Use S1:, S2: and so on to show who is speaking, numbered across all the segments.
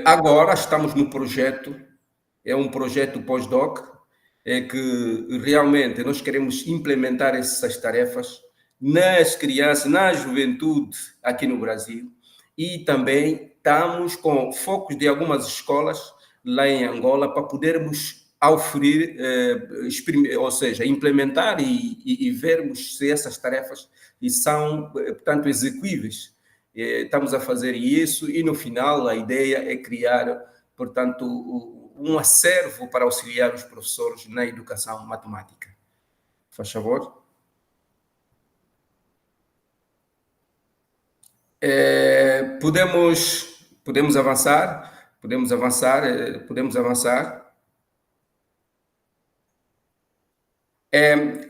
S1: Agora estamos no projeto, é um projeto pós-doc, é que realmente nós queremos implementar essas tarefas nas crianças, na juventude aqui no Brasil, e também estamos com focos de algumas escolas lá em Angola para podermos oferir, ou seja, implementar e vermos se essas tarefas são, portanto, execuíveis. Estamos a fazer isso e no final a ideia é criar, portanto, um acervo para auxiliar os professores na educação matemática. Faz favor. Podemos avançar, podemos avançar.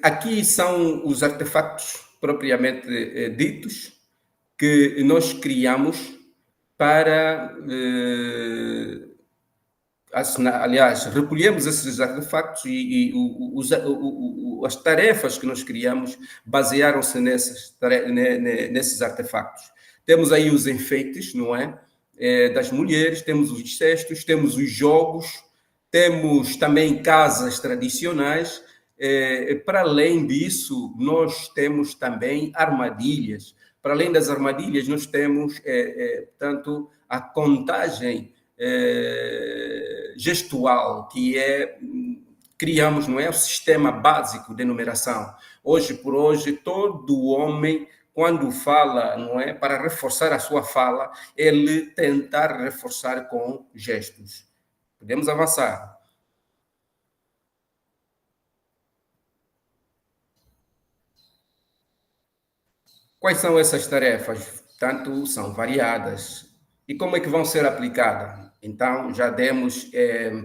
S1: Aqui são os artefactos propriamente ditos que nós criamos para, aliás, recolhemos esses artefactos e as tarefas que nós criamos basearam-se nesses artefactos. Temos aí os enfeites, não é? Das mulheres, temos os cestos, temos os jogos, temos também casas tradicionais. Para além disso, nós temos também armadilhas. Para além das armadilhas, nós temos, portanto, a contagem gestual, que criamos, não é, o sistema básico de numeração. Hoje por hoje, todo homem, quando fala, não é, para reforçar a sua fala, ele tentar reforçar com gestos. Podemos avançar. Quais são essas tarefas? Tanto são variadas. E como é que vão ser aplicadas? Então, já demos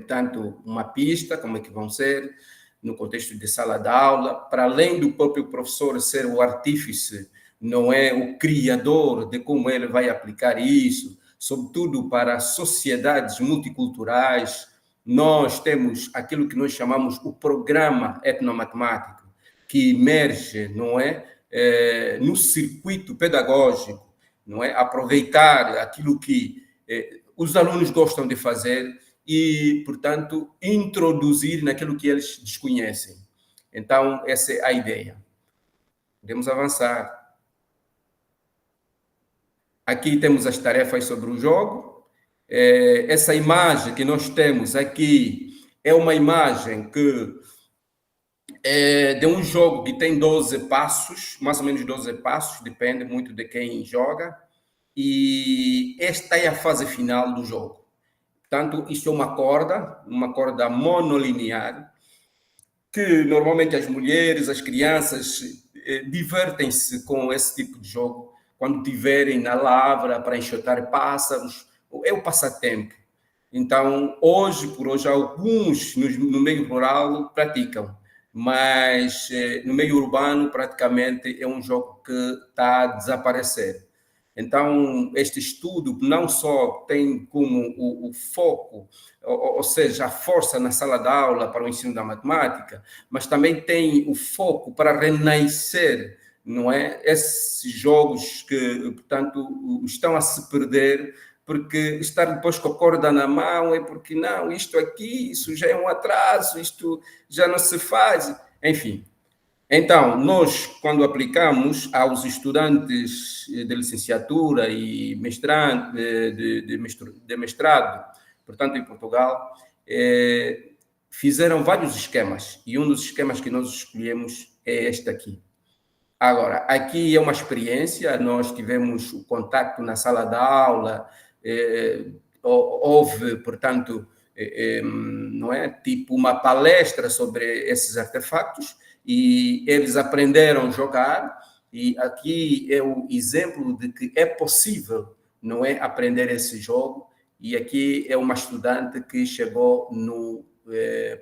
S1: tanto uma pista, como é que vão ser, no contexto de sala de aula, para além do próprio professor ser o artífice, não é o criador de como ele vai aplicar isso, sobretudo para sociedades multiculturais, nós temos aquilo que nós chamamos o programa etnomatemático, que emerge, não é, no circuito pedagógico, não é, aproveitar aquilo que os alunos gostam de fazer e, portanto, introduzir naquilo que eles desconhecem. Então, essa é a ideia. Podemos avançar. Aqui temos as tarefas sobre o jogo. Essa imagem que nós temos aqui é uma imagem que de um jogo que tem 12 passos, mais ou menos 12 passos, depende muito de quem joga. E esta é a fase final do jogo. Portanto, isto é uma corda monolinear, que normalmente as mulheres, as crianças divertem-se com esse tipo de jogo quando estiverem na lavra para enxotar pássaros. É o passatempo. Então, hoje por hoje, alguns no meio rural praticam, mas no meio urbano praticamente é um jogo que está a desaparecer. Então, este estudo não só tem como o foco, ou seja, a força na sala de aula para o ensino da matemática, mas também tem o foco para renascer, não é? Esses jogos que, portanto, estão a se perder, porque estar depois com a corda na mão é porque não, isto aqui, isso já é um atraso, isto já não se faz, enfim. Então, nós, quando aplicamos aos estudantes de licenciatura e mestrado, de mestrado, portanto, em Portugal, fizeram vários esquemas, e um dos esquemas que nós escolhemos é este aqui. Agora, aqui é uma experiência, nós tivemos o contato na sala de aula, houve, portanto, não é, tipo uma palestra sobre esses artefactos, e eles aprenderam a jogar, e aqui é o exemplo de que é possível, não é, aprender esse jogo, e aqui é uma estudante que chegou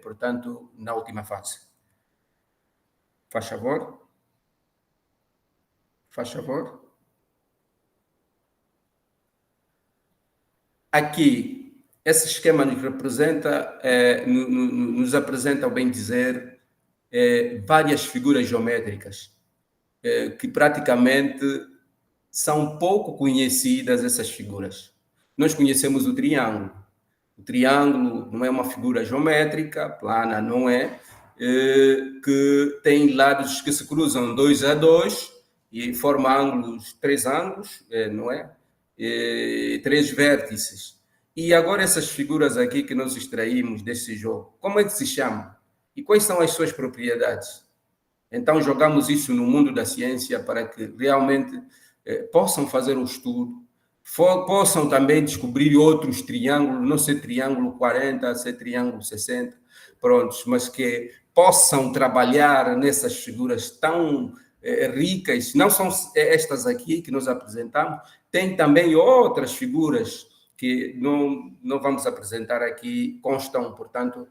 S1: portanto, na última fase. Faz favor. Faz favor. Aqui, esse esquema nos representa, nos apresenta, ao bem dizer, várias figuras geométricas que praticamente são pouco conhecidas, essas figuras. nós conhecemos o triângulo. O triângulo não é uma figura geométrica, plana não é, que tem lados que se cruzam 2 a 2 e forma ângulos, 3 ângulos, não é? 3 vértices. E agora essas figuras aqui que nós extraímos desse jogo, como é que se chamam? E quais são as suas propriedades? Então jogamos isso no mundo da ciência para que realmente possam fazer o estudo, possam também descobrir outros triângulos, não ser triângulo 40, ser triângulo 60, prontos, mas que possam trabalhar nessas figuras tão ricas, não são estas aqui que nós apresentamos, tem também outras figuras que não vamos apresentar aqui, constam, portanto,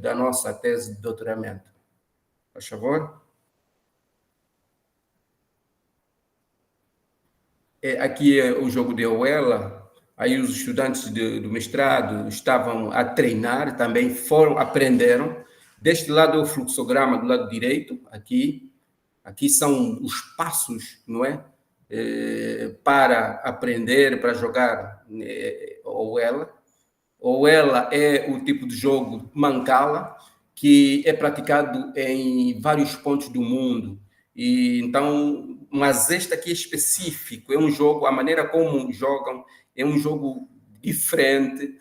S1: da nossa tese de doutoramento. Por favor. Aqui é o jogo de Ouela, aí os estudantes do mestrado estavam a treinar, também aprenderam. Deste lado é o fluxograma do lado direito, aqui são os passos, não é? Para aprender, para jogar Ouela. Ouela é o tipo de jogo Mancala, que é praticado em vários pontos do mundo. E então, mas este aqui é específico, é um jogo, a maneira como jogam é um jogo diferente,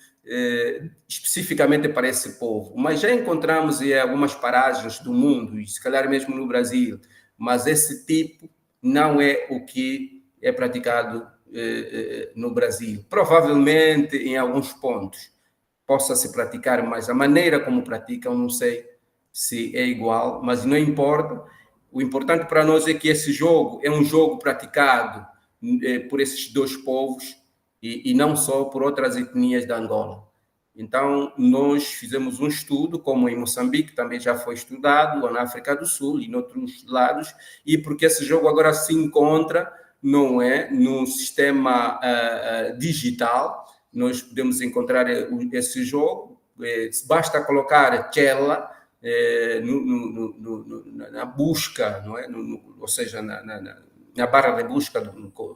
S1: especificamente para esse povo. Mas já encontramos em algumas paragens do mundo, e se calhar mesmo no Brasil, mas esse tipo não é o que é praticado no Brasil. Provavelmente em alguns pontos possa se praticar, mas a maneira como praticam, não sei se é igual, mas não importa. O importante para nós é que esse jogo é um jogo praticado por esses dois povos e não só por outras etnias da Angola. Então, nós fizemos um estudo, como em Moçambique também já foi estudado, ou na África do Sul e em outros lados, e porque esse jogo agora se encontra, não é, num sistema digital, nós podemos encontrar esse jogo, basta colocar Cella na busca, não é? Ou seja, na barra de busca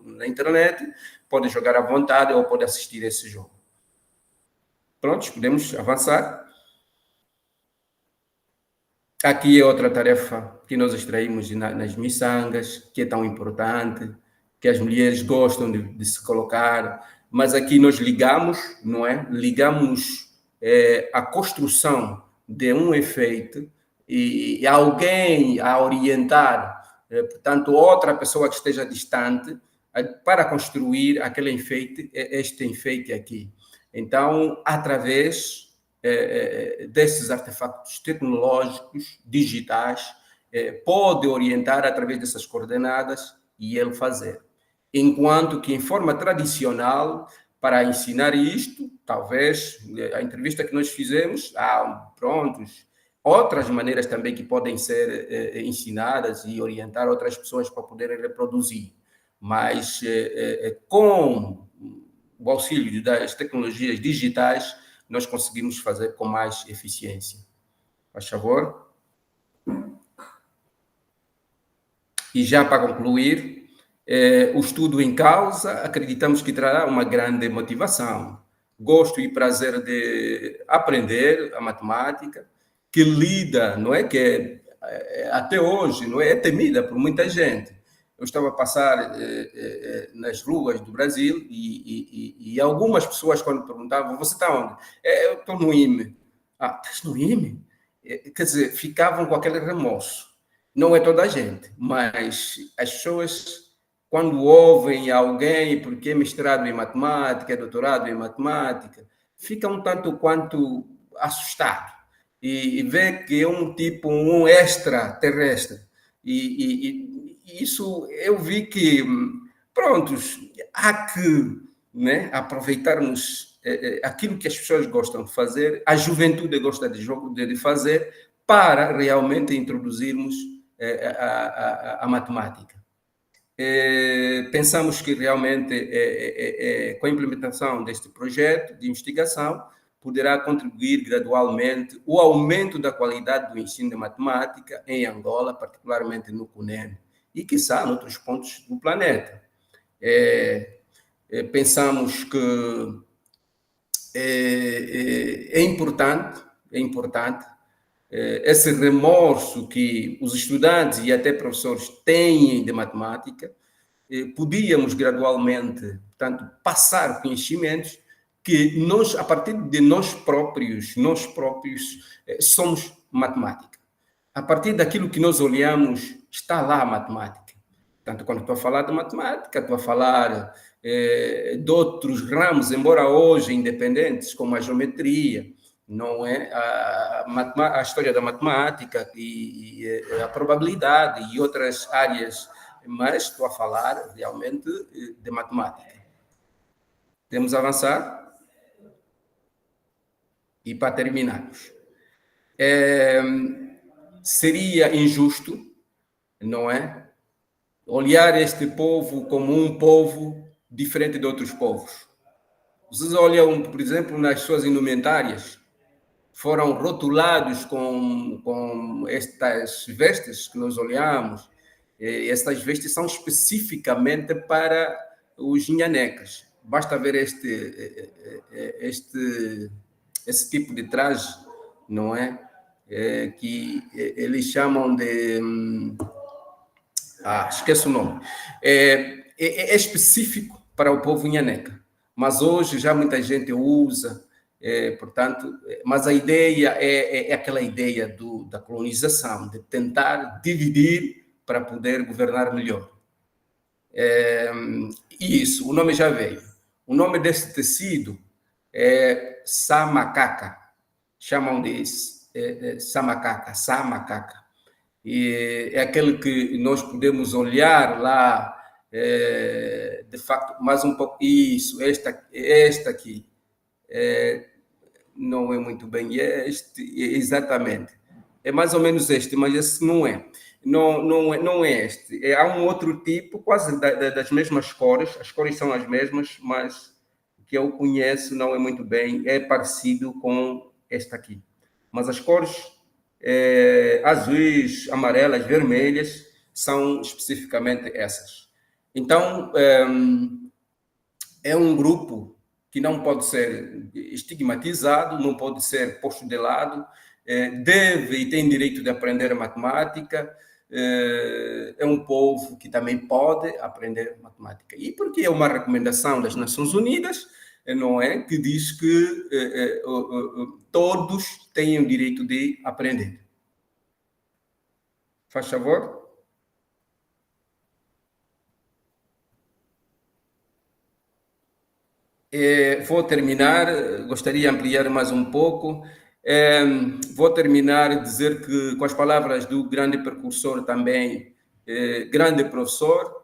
S1: na internet, pode jogar à vontade ou pode assistir esse jogo. Prontos, podemos avançar. Aqui é outra tarefa que nós extraímos nas miçangas, que é tão importante, que as mulheres gostam de se colocar, mas aqui nós ligamos, não é? Ligamos a construção de um efeito e alguém a orientar, portanto, outra pessoa que esteja distante, para construir aquele enfeite, este enfeite aqui. Então, através desses artefatos tecnológicos, digitais, pode orientar através dessas coordenadas e ele fazer. Enquanto que em forma tradicional, para ensinar isto, talvez a entrevista que nós fizemos, prontos, outras maneiras também que podem ser ensinadas e orientar outras pessoas para poderem reproduzir. Mas com o auxílio das tecnologias digitais, nós conseguimos fazer com mais eficiência. Faz favor. E já para concluir, o estudo em causa, acreditamos que trará uma grande motivação, gosto e prazer de aprender a matemática, que lida, não é que até hoje não é temida por muita gente. Eu estava a passar nas ruas do Brasil e algumas pessoas, quando perguntavam, você está onde? Eu estou no IME. Estás no IME? Quer dizer, ficavam com aquele remorso. Não é toda a gente, mas as pessoas, quando ouvem alguém, porque é mestrado em matemática, é doutorado em matemática, ficam um tanto quanto assustado e vê que é um extraterrestre. E isso eu vi que, prontos, há que, né, aproveitarmos aquilo que as pessoas gostam de fazer, a juventude gosta de fazer, para realmente introduzirmos a matemática. Pensamos que realmente com a implementação deste projeto de investigação poderá contribuir gradualmente o aumento da qualidade do ensino de matemática em Angola, particularmente no CUNEN, e quiçá em outros pontos do planeta. pensamos que é importante esse remorso que os estudantes e até professores têm de matemática. Podíamos gradualmente, portanto, passar conhecimentos que nós, a partir de nós próprios somos matemática. A partir daquilo que nós olhamos, está lá a matemática. Portanto, quando estou a falar de matemática, estou a falar de outros ramos, embora hoje independentes, como a geometria, não é? A história da matemática e a probabilidade e outras áreas, mas estou a falar realmente de matemática. Temos a avançar? E para terminarmos, seria injusto, não é? Olhar este povo como um povo diferente de outros povos. Vocês olham, por exemplo, nas suas indumentárias, foram rotulados com estas vestes que nós olhamos. Estas vestes são especificamente para os nhanecas. Basta ver esse tipo de traje, não é? Que eles chamam de... esqueço o nome. É específico para o povo nhaneca, mas hoje já muita gente usa, portanto, mas a ideia é aquela ideia da colonização, de tentar dividir para poder governar melhor. Isso, o nome já veio. O nome desse tecido é samacaca, chamam de samacaca. E é aquele que nós podemos olhar lá, de facto, mais um pouco. Isso, esta aqui. Não é muito bem este, exatamente. É mais ou menos este, mas esse não é. Não é este. Há um outro tipo, quase das mesmas cores, as cores são as mesmas, mas o que eu conheço não é muito bem, é parecido com esta aqui. Mas as cores azuis, amarelas, vermelhas, são especificamente essas. Então, é um grupo que não pode ser estigmatizado, não pode ser posto de lado, deve e tem direito de aprender matemática, é um povo que também pode aprender matemática. E porque é uma recomendação das Nações Unidas, não é? Que diz que todos têm o direito de aprender. Faz favor? Vou terminar, gostaria de ampliar mais um pouco. Vou terminar e dizer que, com as palavras do grande precursor também, grande professor,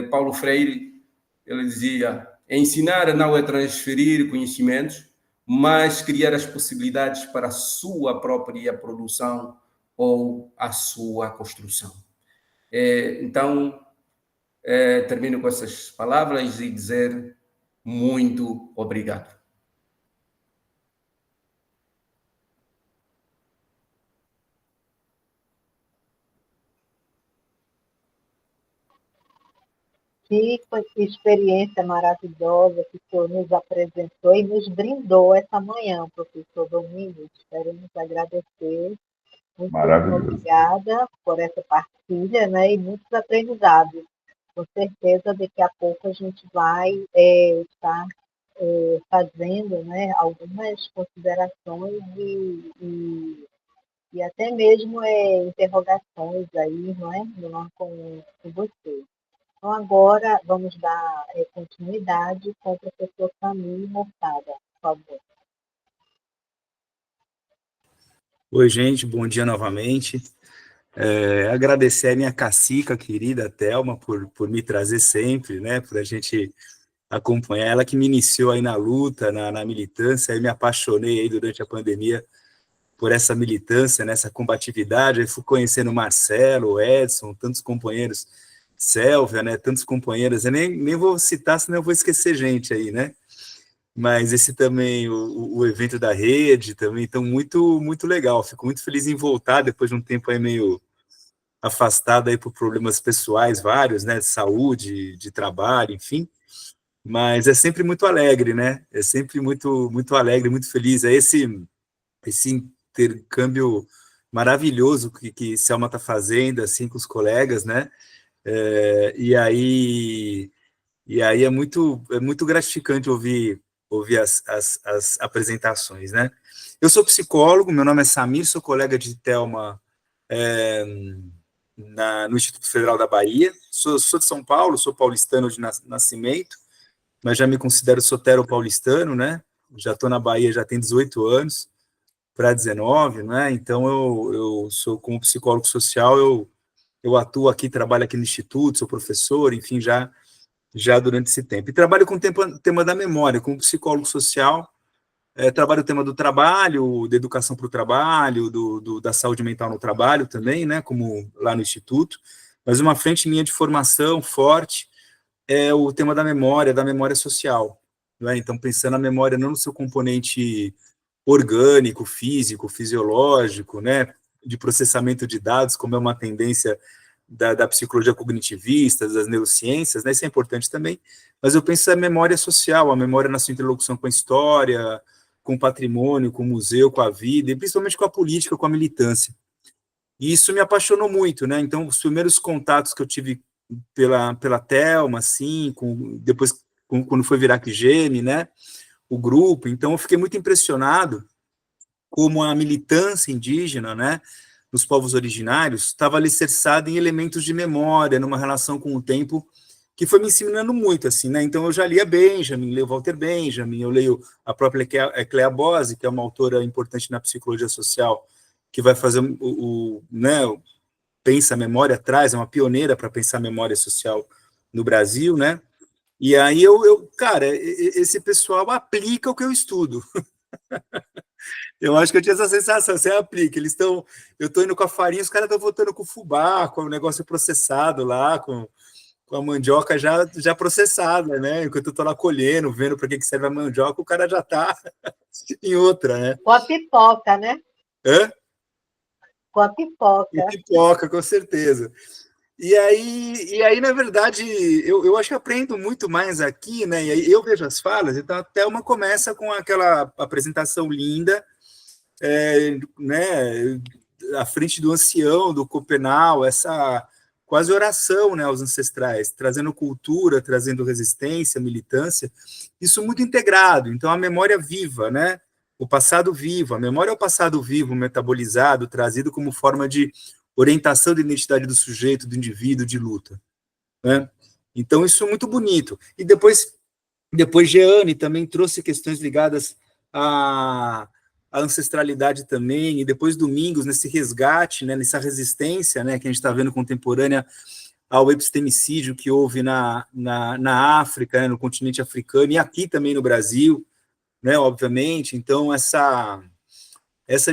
S1: Paulo Freire, ele dizia: ensinar não é transferir conhecimentos, mas criar as possibilidades para a sua própria produção ou a sua construção. Então, termino com essas palavras e dizer muito obrigado.
S2: Que experiência maravilhosa que o senhor nos apresentou e nos brindou essa manhã, professor Domingos. Queremos agradecer. Muito obrigada por essa partilha, né, e muitos aprendizados. Com certeza, daqui a pouco a gente vai estar fazendo, né, algumas considerações e até mesmo interrogações aí, não é, com você. Então, agora vamos dar continuidade com o professor Camilo Mortada, por favor.
S3: Oi, gente, bom dia novamente. Agradecer a minha cacica querida, Thelma, por me trazer sempre, né, por a gente acompanhar. Ela que me iniciou aí na luta, na militância, aí me apaixonei aí durante a pandemia por essa militância, nessa combatividade. Aí fui conhecendo o Marcelo, o Edson, tantos companheiros, Sélvia, né, tantos companheiros. Eu nem vou citar, senão eu vou esquecer gente aí, né? Mas esse também, o evento da rede também, então muito, muito legal. Fico muito feliz em voltar depois de um tempo aí meio afastado aí por problemas pessoais vários, né, de saúde, de trabalho, enfim. mas é sempre muito alegre, né? É sempre muito, muito alegre, muito feliz. É esse intercâmbio maravilhoso que Selma está fazendo, assim, com os colegas, né? E aí é muito gratificante ouvir as apresentações, né? Eu sou psicólogo, meu nome é Samir, sou colega de Thelma no Instituto Federal da Bahia, sou de São Paulo, sou paulistano de nascimento, mas já me considero sotero-paulistano, né? Já estou na Bahia, já tem 18 anos, para 19, né? Então, eu sou, como psicólogo social, eu atuo aqui, trabalho aqui no Instituto, sou professor, enfim, já durante esse tempo. E trabalho com o tema da memória, como psicólogo social, trabalho o tema do trabalho, da educação para o trabalho, da saúde mental no trabalho também, né, como lá no Instituto, mas uma frente minha de formação forte é o tema da memória social, né? Então, pensando na memória não no seu componente orgânico, físico, fisiológico, né, de processamento de dados, como é uma tendência da psicologia cognitivista, das neurociências, né, isso é importante também, mas eu penso a memória social, a memória na sua interlocução com a história, com o patrimônio, com o museu, com a vida, e principalmente com a política, com a militância. E isso me apaixonou muito, né? Então, os primeiros contatos que eu tive pela Thelma, assim, depois, quando foi virar Gene, né? O grupo, então eu fiquei muito impressionado como a militância indígena, né, dos povos originários, estava alicerçada em elementos de memória, numa relação com o tempo, que foi me ensinando muito, assim, né? Então eu já lia Benjamin, leio Walter Benjamin, eu leio a própria Clea Bose, que é uma autora importante na psicologia social, que vai fazer né, pensa a memória atrás, é uma pioneira para pensar a memória social no Brasil, né? E aí cara, esse pessoal aplica o que eu estudo. Eu acho que eu tinha essa sensação, você aplica, eu estou indo com a farinha, os caras estão voltando com o fubá, com o negócio processado lá, com a mandioca já processada, né? Enquanto eu estou lá colhendo, vendo para que serve a mandioca, o cara já está em outra, né?
S2: Com a pipoca, né?
S3: Hã?
S2: Com a pipoca.
S3: E pipoca, com certeza. E aí, na verdade, eu acho que aprendo muito mais aqui, né? E aí eu vejo as falas, então a Thelma começa com aquela apresentação linda, né, à frente do ancião, do Copenau, essa quase oração, né, aos ancestrais, trazendo cultura, trazendo resistência, militância, isso muito integrado. Então, a memória viva, né, o passado vivo, a memória é o passado vivo, metabolizado, trazido como forma de orientação da identidade do sujeito, do indivíduo, de luta, né? Então, isso é muito bonito. E depois Jeane também trouxe questões ligadas a ancestralidade também, e depois Domingos, nesse resgate, né, nessa resistência, né, que a gente está vendo contemporânea ao epistemicídio que houve na África, né, no continente africano, e aqui também no Brasil, né, obviamente. Então, essa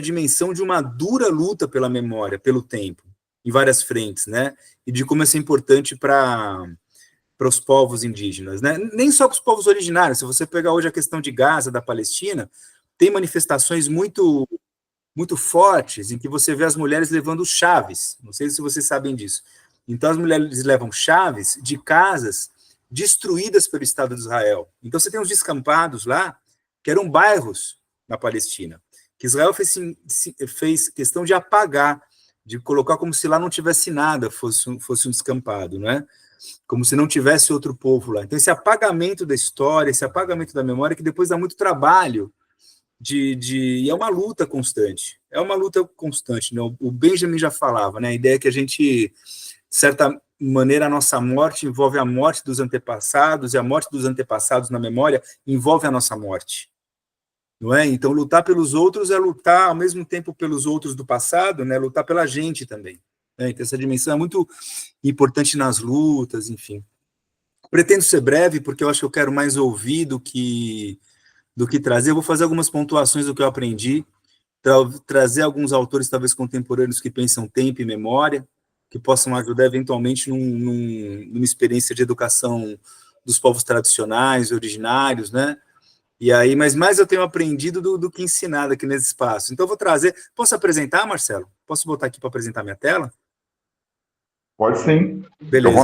S3: dimensão de uma dura luta pela memória, pelo tempo, em várias frentes, né, e de como isso é importante para os povos indígenas, né? Nem só para os povos originários. Se você pegar hoje a questão de Gaza, da Palestina, tem manifestações muito, muito fortes em que você vê as mulheres levando chaves. Não sei se vocês sabem disso. Então, as mulheres levam chaves de casas destruídas pelo Estado de Israel. Então, você tem os descampados lá, que eram bairros na Palestina, que Israel fez questão de apagar, de colocar como se lá não tivesse nada, fosse um descampado, não é? Como se não tivesse outro povo lá. Então, esse apagamento da história, esse apagamento da memória, que depois dá muito trabalho, e é uma luta constante. É uma luta constante. Né? O Benjamin já falava, né? A ideia é que a gente, de certa maneira, a nossa morte envolve a morte dos antepassados, e a morte dos antepassados na memória envolve a nossa morte. Não é? Então, lutar pelos outros é lutar, ao mesmo tempo, pelos outros do passado, né? Lutar pela gente também. Então, essa dimensão é muito importante nas lutas, enfim. Pretendo ser breve, porque eu acho que eu quero mais ouvir do que trazer. Eu vou fazer algumas pontuações do que eu aprendi, trazer alguns autores, talvez contemporâneos, que pensam tempo e memória, que possam ajudar, eventualmente, numa experiência de educação dos povos tradicionais, originários, né? E aí, mas mais eu tenho aprendido do que ensinado aqui nesse espaço. Então, eu vou trazer... Posso apresentar, Marcelo? Posso botar aqui para apresentar minha tela?
S4: Pode sim.
S3: Beleza.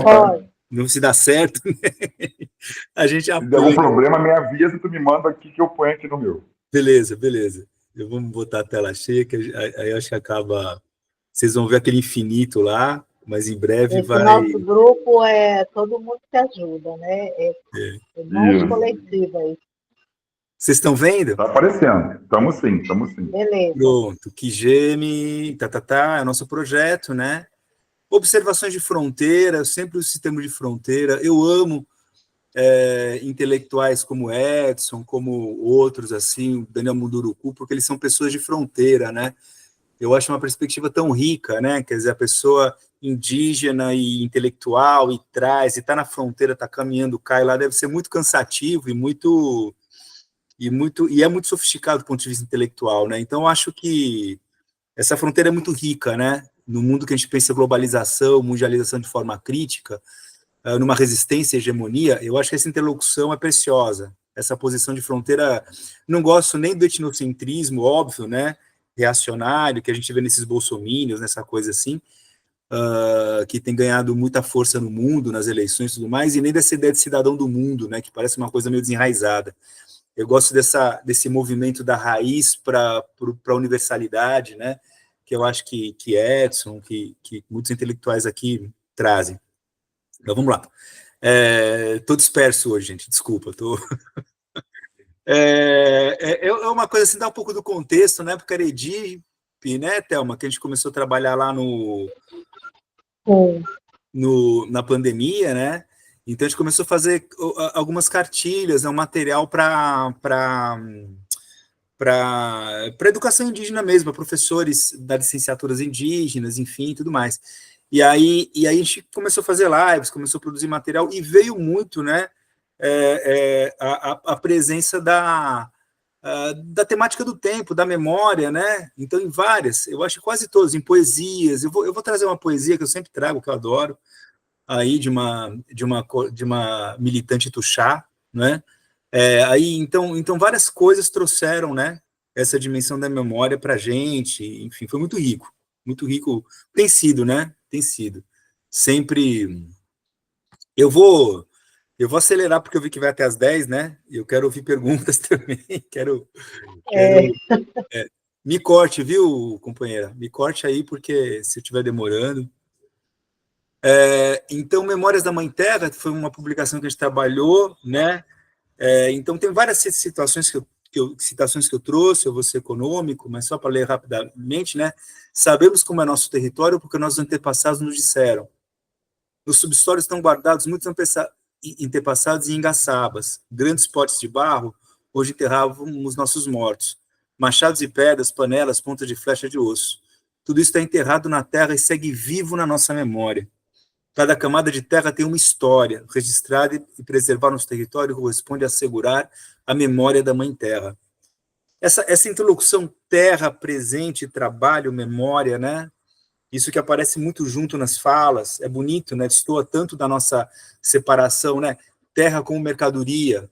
S3: não se dá certo, né? A gente
S4: Se der algum problema, me avisa, tu me manda aqui que eu ponho aqui no meu.
S3: Beleza. Eu vou botar a tela cheia, que aí eu acho que acaba... Vocês vão ver aquele infinito lá, mas em breve
S2: Esse
S3: vai...
S2: nosso grupo é todo mundo que ajuda, né? É mãos coletivas.
S3: Vocês estão vendo?
S4: Está aparecendo. Estamos sim.
S2: Beleza.
S3: Pronto, QGEM, é o nosso projeto, né? Observações de fronteira, sempre os sistemas de fronteira. Eu amo intelectuais como Edson, como outros, assim, o Daniel Munduruku, porque eles são pessoas de fronteira, né? Eu acho uma perspectiva tão rica, né? Quer dizer, a pessoa indígena e intelectual e traz, e está na fronteira, está caminhando, cai lá, deve ser muito cansativo e é muito sofisticado do ponto de vista intelectual, né? Então, eu acho que essa fronteira é muito rica, né? No mundo que a gente pensa globalização, mundialização de forma crítica, numa resistência e hegemonia, eu acho que essa interlocução é preciosa. Essa posição de fronteira, não gosto nem do etnocentrismo, óbvio, né? Reacionário, que a gente vê nesses bolsomínios, nessa coisa assim, que tem ganhado muita força no mundo, nas eleições e tudo mais, e nem dessa ideia de cidadão do mundo, né? Que parece uma coisa meio desenraizada. Eu gosto desse movimento da raiz para a universalidade, né? Que eu acho que Edson, que muitos intelectuais aqui trazem. Então, vamos lá. Estou disperso hoje, gente, desculpa. É uma coisa assim, dá um pouco do contexto, né? Porque era EDIP, né, Thelma, que a gente começou a trabalhar lá na pandemia, né? Então, a gente começou a fazer algumas cartilhas, um material para educação indígena mesmo, para professores das licenciaturas indígenas, enfim, tudo mais. E aí a gente começou a fazer lives, começou a produzir material, e veio muito, né, a presença da temática do tempo, da memória, né? Então, em várias, eu acho que quase todas, em poesias, eu vou trazer uma poesia que eu sempre trago, que eu adoro, aí de uma militante tuxá, né? Aí então várias coisas trouxeram, né, essa dimensão da memória para a gente, enfim, foi muito rico, tem sido, né? Tem sido. Sempre. Eu vou acelerar porque eu vi que vai até as 10, né? E eu quero ouvir perguntas também. Me corte, viu, companheira? Me corte aí, porque se eu estiver demorando. Então, Memórias da Mãe Terra foi uma publicação que a gente trabalhou, né? Então, tem várias citações que eu trouxe, eu vou ser econômico, mas só para ler rapidamente, né? Sabemos como é nosso território porque nossos antepassados nos disseram. Nos subsólios estão guardados muitos antepassados em engaçabas, grandes potes de barro, onde enterrávamos nossos mortos, machados e pedras, panelas, pontas de flecha de osso. Tudo isso está enterrado na terra e segue vivo na nossa memória. Cada camada de terra tem uma história. Registrar e preservar nosso território corresponde a assegurar a memória da Mãe Terra. Essa interlocução terra, presente, trabalho, memória, né? Isso que aparece muito junto nas falas, é bonito, né? Destoa tanto da nossa separação, né? Terra como mercadoria,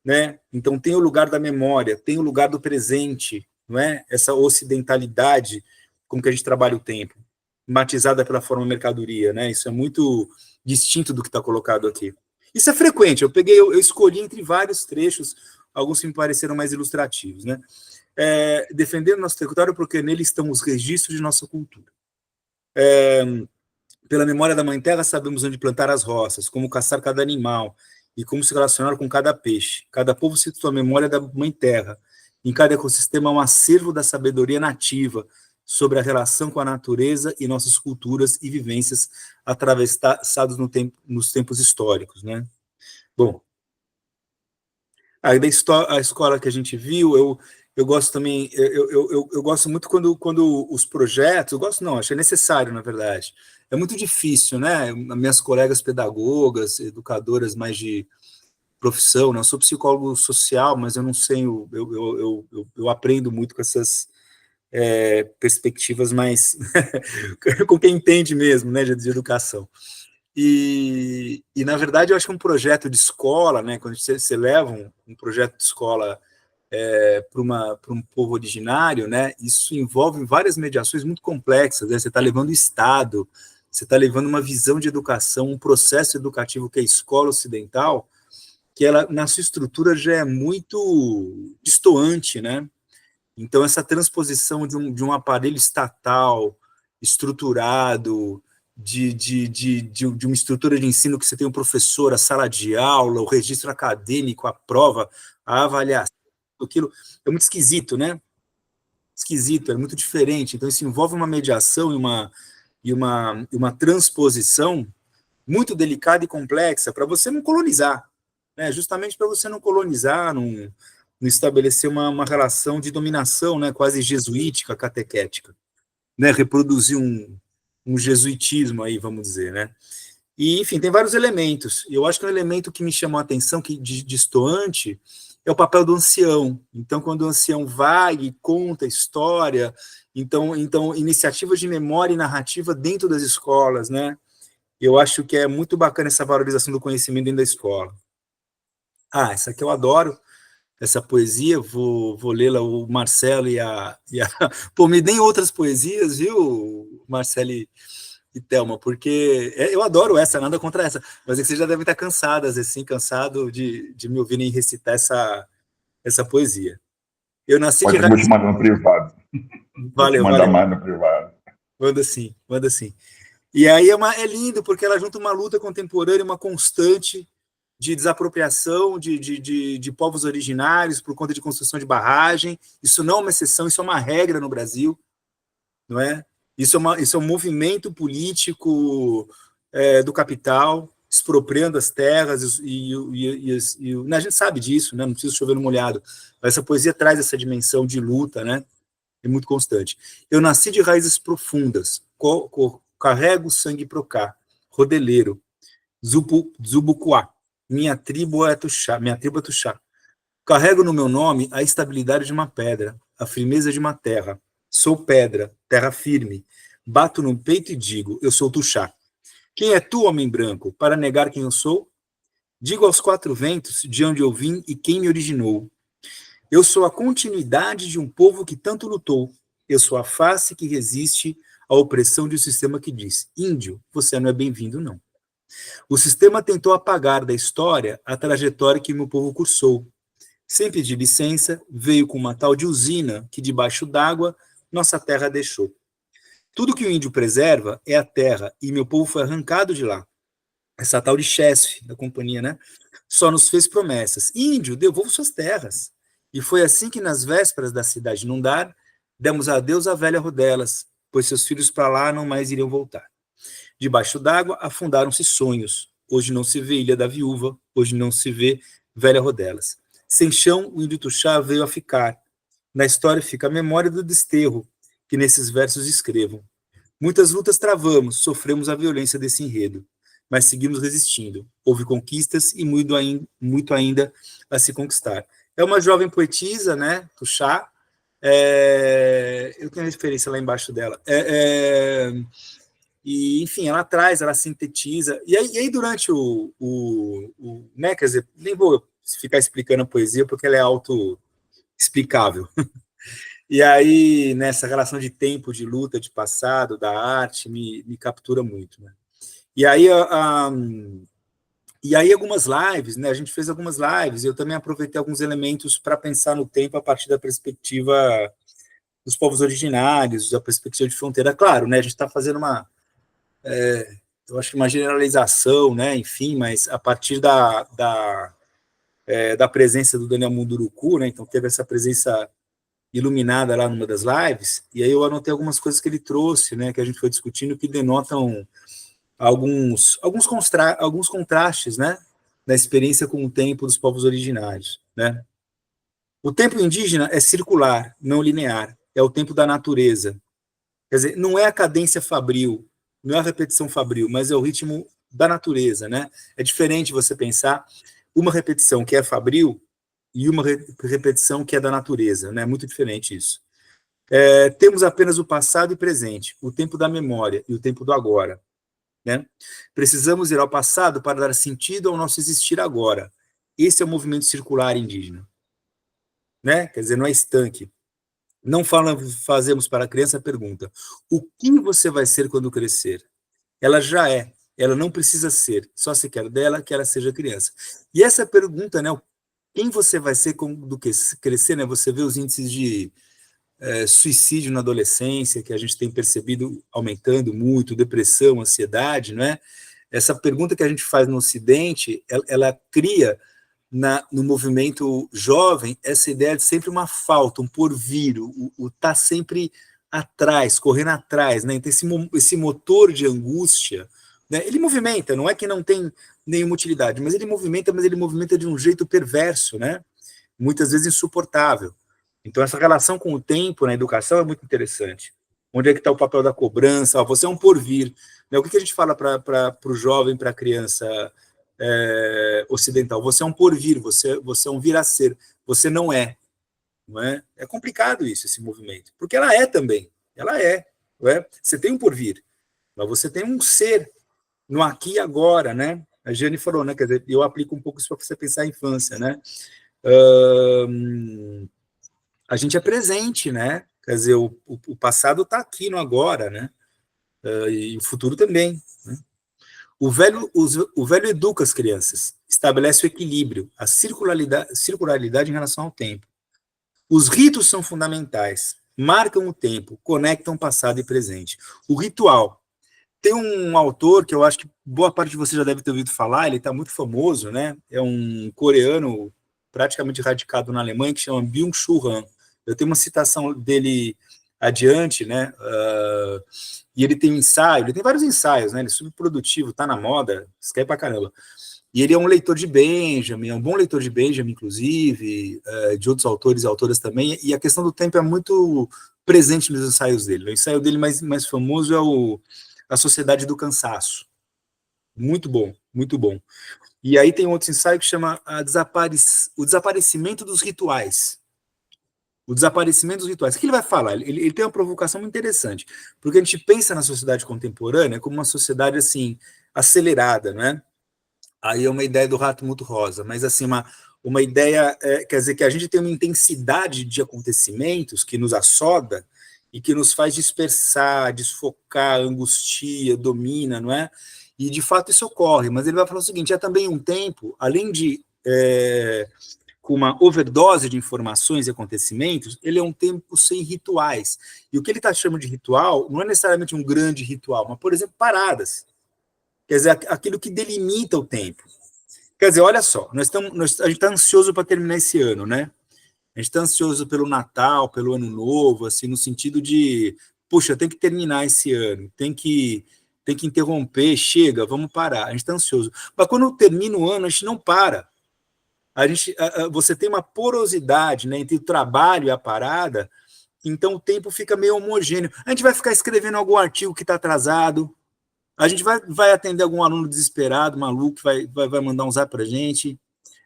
S3: né? Então tem o lugar da memória, tem o lugar do presente, não é? Essa ocidentalidade com que a gente trabalha o tempo, matizada pela forma mercadoria, né? Isso é muito distinto do que está colocado aqui. Isso é frequente. Eu escolhi entre vários trechos, alguns que me pareceram mais ilustrativos, né? Defender o nosso território porque nele estão os registros de nossa cultura. Pela memória da Mãe Terra, sabemos onde plantar as roças, como caçar cada animal e como se relacionar com cada peixe. Cada povo cita sua memória da Mãe Terra. Em cada ecossistema há um acervo da sabedoria nativa sobre a relação com a natureza e nossas culturas e vivências atravessados nos tempos históricos, né? Bom, aí a escola que a gente viu, eu gosto também, eu gosto muito quando os projetos, eu gosto não, acho necessário, na verdade. É muito difícil, né? Minhas colegas pedagogas, educadoras mais de profissão, né? Eu sou psicólogo social, mas eu não sei, eu aprendo muito com essas perspectivas mais com quem entende mesmo, né, de educação. E, na verdade, eu acho que um projeto de escola, né, quando você leva um projeto de escola para um povo originário, né, isso envolve várias mediações muito complexas, né, você está levando o Estado, Você está levando uma visão de educação, um processo educativo que é a escola ocidental, que ela, na sua estrutura, já é muito destoante, né? Então, essa transposição de um aparelho estatal, estruturado, de uma estrutura de ensino que você tem um professor, a sala de aula, o registro acadêmico, a prova, a avaliação, aquilo é muito esquisito, né? Esquisito, é muito diferente. Então, isso envolve uma mediação e uma transposição muito delicada e complexa para você não colonizar, né? Justamente para você não colonizar, não estabelecer uma relação de dominação, né? Quase jesuítica, catequética, né? Reproduzir um jesuitismo aí, vamos dizer, né? E, enfim, tem vários elementos. Eu acho que um elemento que me chamou a atenção, que distoante, é o papel do ancião. Então, quando o ancião vai e conta história, então iniciativas de memória e narrativa dentro das escolas, né? Eu acho que é muito bacana essa valorização do conhecimento dentro da escola. Essa aqui eu adoro, essa poesia, vou lê-la, o Marcelo e a... Pô, me deem outras poesias, viu, Marcelo e Thelma, porque eu adoro essa, nada contra essa, mas é que vocês já devem estar cansadas, assim, cansado de me ouvirem recitar essa poesia. Eu nasci
S4: Pode
S3: de
S4: raiz... te mandar no privado.
S3: Valeu,
S4: vou te mandar
S3: valeu.
S4: mais no privado.
S3: Manda sim, manda sim. E aí é lindo, porque ela junta uma luta contemporânea, uma constante de desapropriação de povos originários por conta de construção de barragem. Isso não é uma exceção, isso é uma regra no Brasil, não é? Isso é um movimento político do capital, expropriando as terras, a gente sabe disso, né? Não precisa chover no molhado. Essa poesia traz essa dimensão de luta, né? É muito constante. Eu nasci de raízes profundas, carrego sangue pro cá, rodeleiro, Zubucuá, minha tribo é Tuxá. Carrego no meu nome a estabilidade de uma pedra, a firmeza de uma terra. Sou pedra, terra firme. Bato no peito e digo, eu sou Tuxá. Quem é tu, homem branco, para negar quem eu sou? Digo aos quatro ventos de onde eu vim e quem me originou. Eu sou a continuidade de um povo que tanto lutou. Eu sou a face que resiste à opressão de um sistema que diz, índio, você não é bem-vindo, não. O sistema tentou apagar da história a trajetória que meu povo cursou. Sem pedir licença, veio com uma tal de usina que debaixo d'água nossa terra deixou. Tudo que o índio preserva é a terra, e meu povo foi arrancado de lá. Essa tal de chefe da companhia, né? Só nos fez promessas. Índio, devolva suas terras. E foi assim que, nas vésperas da cidade inundar, demos adeus à velha Rodelas, pois seus filhos para lá não mais iriam voltar. Debaixo d'água afundaram-se sonhos. Hoje não se vê Ilha da Viúva, hoje não se vê velha Rodelas. Sem chão, o índio Tuxá veio a ficar. Na história fica a memória do desterro, que nesses versos escrevo. Muitas lutas travamos, sofremos a violência desse enredo, mas seguimos resistindo. Houve conquistas e muito ainda a se conquistar. É uma jovem poetisa, né, Tuxá. Eu tenho a referência lá embaixo dela. E, enfim, ela traz, ela sintetiza. E aí durante né, quer dizer, nem vou ficar explicando a poesia, porque ela é auto-explicável. E aí, nessa relação de tempo, de luta, de passado, da arte, me captura muito, né? E aí, algumas lives, né? A gente fez algumas lives, e eu também aproveitei alguns elementos para pensar no tempo a partir da perspectiva dos povos originários, da perspectiva de fronteira. Claro, né? A gente está fazendo eu acho que uma generalização, né? Enfim, mas a partir da presença do Daniel Munduruku, né? Então teve essa presença iluminada lá numa das lives, e aí eu anotei algumas coisas que ele trouxe, né, que a gente foi discutindo, que denotam alguns contrastes, né, da experiência com o tempo dos povos originários, né. O tempo indígena é circular, não linear, é o tempo da natureza. Quer dizer, não é a cadência fabril, não é a repetição fabril, mas é o ritmo da natureza, né. É diferente você pensar uma repetição que é fabril e uma repetição que é da natureza, né? É muito diferente isso. Temos apenas o passado e presente, o tempo da memória e o tempo do agora, né? Precisamos ir ao passado para dar sentido ao nosso existir agora. Esse é o movimento circular indígena, né? Quer dizer, não é estanque. Não fazemos para a criança a pergunta, o que você vai ser quando crescer? ela já é, ela não precisa ser, só se quer dela que ela seja criança. E essa pergunta, né, quem você vai ser do que crescer, né, você vê os índices de suicídio na adolescência, que a gente tem percebido aumentando muito, depressão, ansiedade, não é? Essa pergunta que a gente faz no Ocidente, ela cria no movimento jovem essa ideia de sempre uma falta, um porvir, o tá sempre atrás, correndo atrás, né? Então esse motor de angústia, né? Ele movimenta, não é que não tem nenhuma utilidade, mas ele movimenta de um jeito perverso, né? Muitas vezes insuportável. Então essa relação com o tempo na educação é muito interessante. Onde é que está o papel da cobrança? Você é um porvir. Né? O que a gente fala para o jovem, para a criança ocidental? Você é um porvir, você é um vir a ser. Você não é. Não é? É complicado isso, esse movimento. Porque ela é também. Ela é. Não é? Você tem um porvir, mas você tem um ser no aqui e agora, né? A Jane falou, né? Quer dizer, eu aplico um pouco isso para você pensar a infância, né? A gente é presente, né? Quer dizer, o passado está aqui no agora, né? E o futuro também. Né? O velho educa as crianças, estabelece o equilíbrio, a circularidade em relação ao tempo. Os ritos são fundamentais, marcam o tempo, conectam passado e presente. O ritual. Tem um autor que eu acho que boa parte de você já deve ter ouvido falar, ele está muito famoso, né? É um coreano praticamente radicado na Alemanha, que chama Byung-Chul Han. Eu tenho uma citação dele adiante, né? E ele tem um ensaio, ele tem vários ensaios, né? Ele é subprodutivo, tá na moda, escreve pra caramba. E ele é um leitor de Benjamin, é um bom leitor de Benjamin, inclusive, de outros autores e autoras também, e a questão do tempo é muito presente nos ensaios dele. O ensaio dele mais famoso é A Sociedade do Cansaço. Muito bom, muito bom. E aí tem outro ensaio que chama O Desaparecimento dos Rituais. O desaparecimento dos rituais. O que ele vai falar? Ele tem uma provocação muito interessante, porque a gente pensa na sociedade contemporânea como uma sociedade, assim, acelerada, né? Aí é uma ideia do Rato Muito Rosa, mas, assim, uma ideia, quer dizer, que a gente tem uma intensidade de acontecimentos que nos assoda e que nos faz dispersar, desfocar, angustia, domina, não é? E, de fato, isso ocorre, mas ele vai falar o seguinte, é também um tempo, além de... com uma overdose de informações e acontecimentos, ele é um tempo sem rituais. E o que ele está chamando de ritual não é necessariamente um grande ritual, mas, por exemplo, paradas. Quer dizer, aquilo que delimita o tempo. Quer dizer, olha só, a gente está ansioso para terminar esse ano, né? A gente está ansioso pelo Natal, pelo Ano Novo, assim, no sentido de, puxa, tem que terminar esse ano, tem que interromper, chega, vamos parar. A gente está ansioso. Mas quando termina o ano, a gente não para. Você tem uma porosidade, né, entre o trabalho e a parada, então o tempo fica meio homogêneo. A gente vai ficar escrevendo algum artigo que está atrasado, a gente vai atender algum aluno desesperado, maluco, que vai mandar um zap para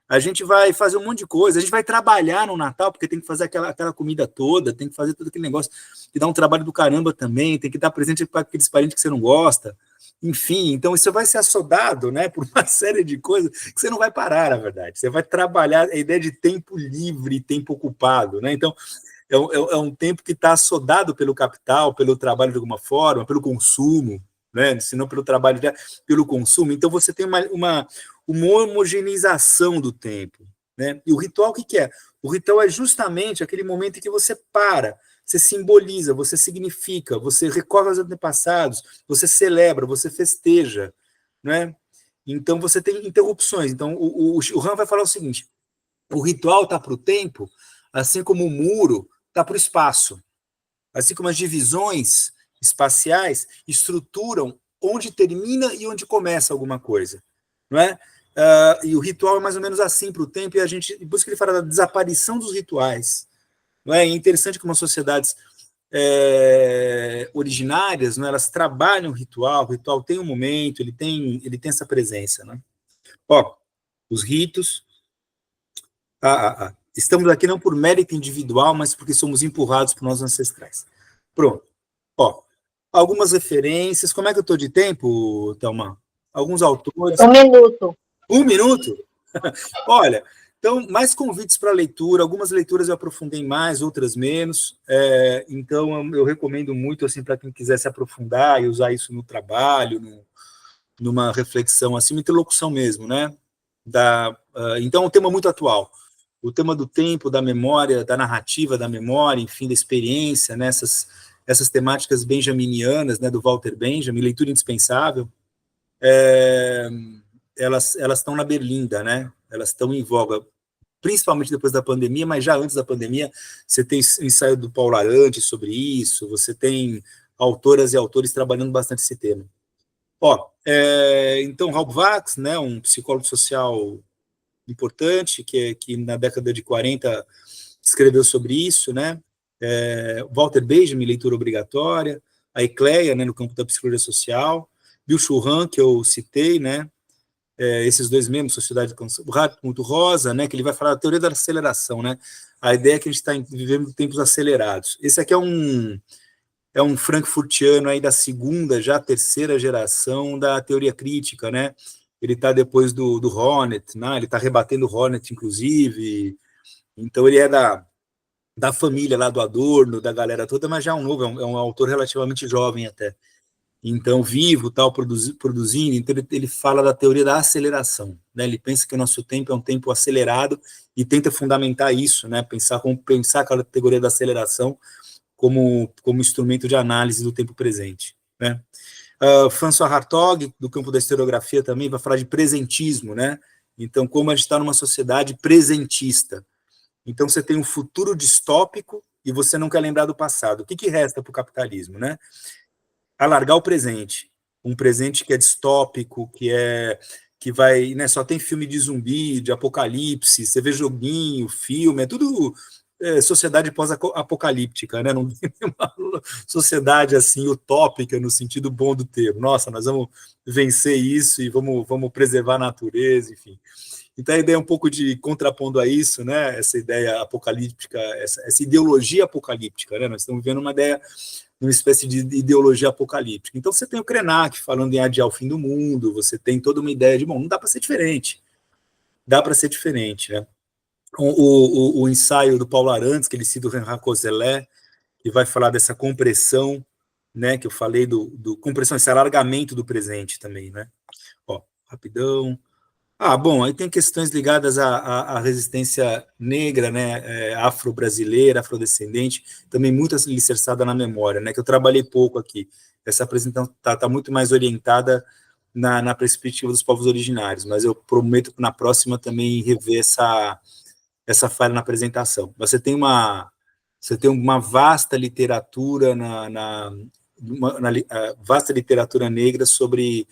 S3: a gente vai fazer um monte de coisa, a gente vai trabalhar no Natal, porque tem que fazer aquela comida toda, tem que fazer todo aquele negócio, que dá um trabalho do caramba também, tem que dar presente para aqueles parentes que você não gosta, enfim, então isso vai ser assodado, né, por uma série de coisas que você não vai parar, na verdade, você vai trabalhar a ideia de tempo livre, tempo ocupado, né, então é um tempo que está assodado pelo capital, pelo trabalho de alguma forma, pelo consumo, né, se não pelo trabalho, pelo consumo, então você tem uma homogeneização do tempo, né? E o ritual, o que é? O ritual é justamente aquele momento em que você para, você simboliza, você significa, você recorre aos antepassados, você celebra, você festeja, né? Então você tem interrupções. Então o Han vai falar o seguinte: o ritual está para o tempo, assim como o muro está para o espaço, assim como as divisões espaciais estruturam onde termina e onde começa alguma coisa, não é? E o ritual é mais ou menos assim para o tempo, e por isso que ele fala da desaparição dos rituais. Não é? É interessante como as sociedades originárias, não é? Elas trabalham o ritual tem um momento, ele tem essa presença. Né? Ó, os ritos. Estamos aqui não por mérito individual, mas porque somos empurrados por nossos ancestrais. Pronto. Ó, algumas referências. Como é que eu estou de tempo, Thelma? Alguns autores.
S2: 1 minuto.
S3: 1 minuto? Olha, Então, mais convites para leitura, algumas leituras eu aprofundei mais, outras menos, então eu recomendo muito assim, para quem quiser se aprofundar e usar isso no trabalho, numa reflexão, assim, uma interlocução mesmo, né? Então, é um tema muito atual, o tema do tempo, da memória, da narrativa da memória, enfim, da experiência, né? Essas temáticas benjaminianas, né, do Walter Benjamin, leitura indispensável, elas estão na berlinda, né? Elas estão em voga, principalmente depois da pandemia, mas já antes da pandemia, você tem ensaio do Paulo Arantes sobre isso, você tem autoras e autores trabalhando bastante esse tema. Então, Raul Wax, né, um psicólogo social importante, que na década de 40 escreveu sobre isso, né? Walter Benjamin, leitura obrigatória, a Ecleia, né, no campo da psicologia social, Bill Churran, que eu citei, né? Esses dois mesmos, Sociedade o Rato Rosa, né, que ele vai falar da teoria da aceleração, né, a ideia é que a gente está vivendo tempos acelerados. Esse aqui é um frankfurtiano aí da segunda, já terceira geração da teoria crítica, né, ele está depois do Honneth, né, ele está rebatendo o Honneth, inclusive, então ele é da família lá do Adorno, da galera toda, mas já é um autor relativamente jovem até. Então, vivo, tal, produzindo, então ele fala da teoria da aceleração, né? Ele pensa que o nosso tempo é um tempo acelerado e tenta fundamentar isso, né? Pensar a categoria da aceleração como instrumento de análise do tempo presente, né? François Hartog, do campo da historiografia também, vai falar de presentismo, né? Então, como a gente está numa sociedade presentista. Então, você tem um futuro distópico e você não quer lembrar do passado. O que resta para o capitalismo, né? Alargar o presente, um presente que é distópico, que vai, né, só tem filme de zumbi, de apocalipse, você vê joguinho, filme, é tudo sociedade pós-apocalíptica, né? Não tem uma sociedade assim utópica no sentido bom do termo. Nossa, nós vamos vencer isso e vamos preservar a natureza, enfim. Então a ideia é um pouco de contrapondo a isso, né? Essa ideia apocalíptica, essa ideologia apocalíptica, né? Nós estamos vivendo uma espécie de ideologia apocalíptica. Então você tem o Krenak falando em adiar o fim do mundo, você tem toda uma ideia de, bom, não dá para ser diferente. Dá para ser diferente, né? O ensaio do Paulo Arantes, que ele cita o Renrat Cosellet, que vai falar dessa compressão, né, que eu falei do compressão, esse alargamento do presente também, né? Rapidão. Bom, aí tem questões ligadas à resistência negra, né, afro-brasileira, afrodescendente, também muito alicerçada na memória, né, que eu trabalhei pouco aqui. Essa apresentação está muito mais orientada na perspectiva dos povos originários, mas eu prometo na próxima também rever essa falha na apresentação. Você tem uma vasta literatura vasta literatura negra sobre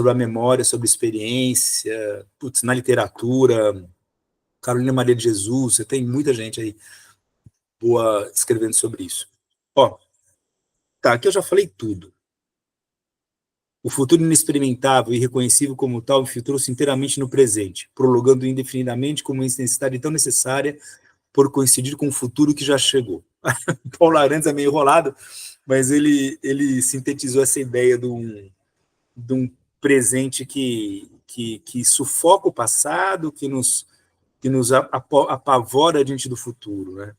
S3: a memória, sobre experiência, na literatura, Carolina Maria de Jesus, você tem muita gente aí boa escrevendo sobre isso. Aqui eu já falei tudo. O futuro inexperimentável e irreconhecível como tal infiltrou-se inteiramente no presente, prolongando indefinidamente como uma necessidade tão necessária por coincidir com o futuro que já chegou. Paulo Arantes é meio enrolado, mas ele sintetizou essa ideia de um presente que sufoca o passado, que nos apavora diante do futuro, né?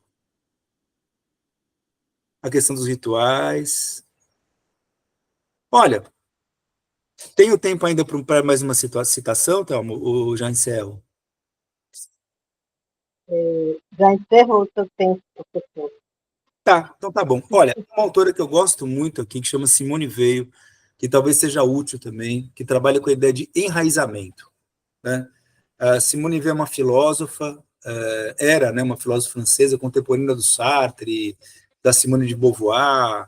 S3: A questão dos rituais. Olha, tenho tempo ainda para mais uma citação, Thelma, ou já encerro?
S2: Já encerrou o seu tempo, professor.
S3: Tá, então tá bom. Olha, uma autora que eu gosto muito aqui, que chama Simone Weil, que talvez seja útil também, que trabalha com a ideia de enraizamento, né? Simone Weil é uma filósofa, era, né, uma filósofa francesa contemporânea do Sartre, da Simone de Beauvoir,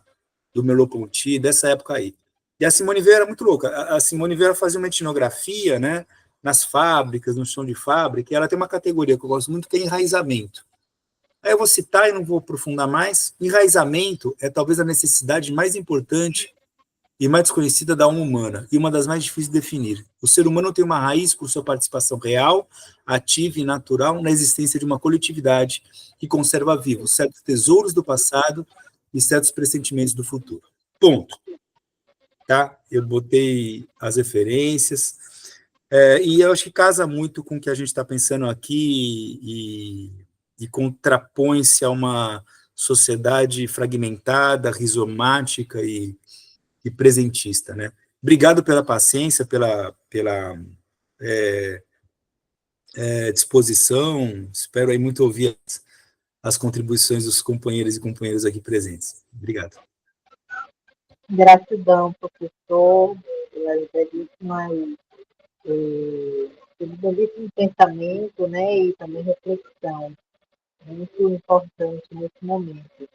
S3: do Merleau-Ponty, dessa época aí. E a Simone Weil era muito louca. A Simone Weil fazia uma etnografia, né, nas fábricas, no chão de fábrica, e ela tem uma categoria que eu gosto muito, que é enraizamento. Aí eu vou citar e não vou aprofundar mais. Enraizamento é talvez a necessidade mais importante e mais desconhecida da alma humana, e uma das mais difíceis de definir. O ser humano tem uma raiz por sua participação real, ativa e natural na existência de uma coletividade que conserva vivos certos tesouros do passado e certos pressentimentos do futuro. Ponto. Tá? Eu botei as referências. E eu acho que casa muito com o que a gente está pensando aqui e contrapõe-se a uma sociedade fragmentada, rizomática e presentista, né? Obrigado pela paciência, pela disposição. Espero aí muito ouvir as contribuições dos companheiros e companheiras aqui presentes. Obrigado.
S2: Gratidão, professor, pela pelo belíssimo pensamento, né, e também reflexão, muito importante nesse momento.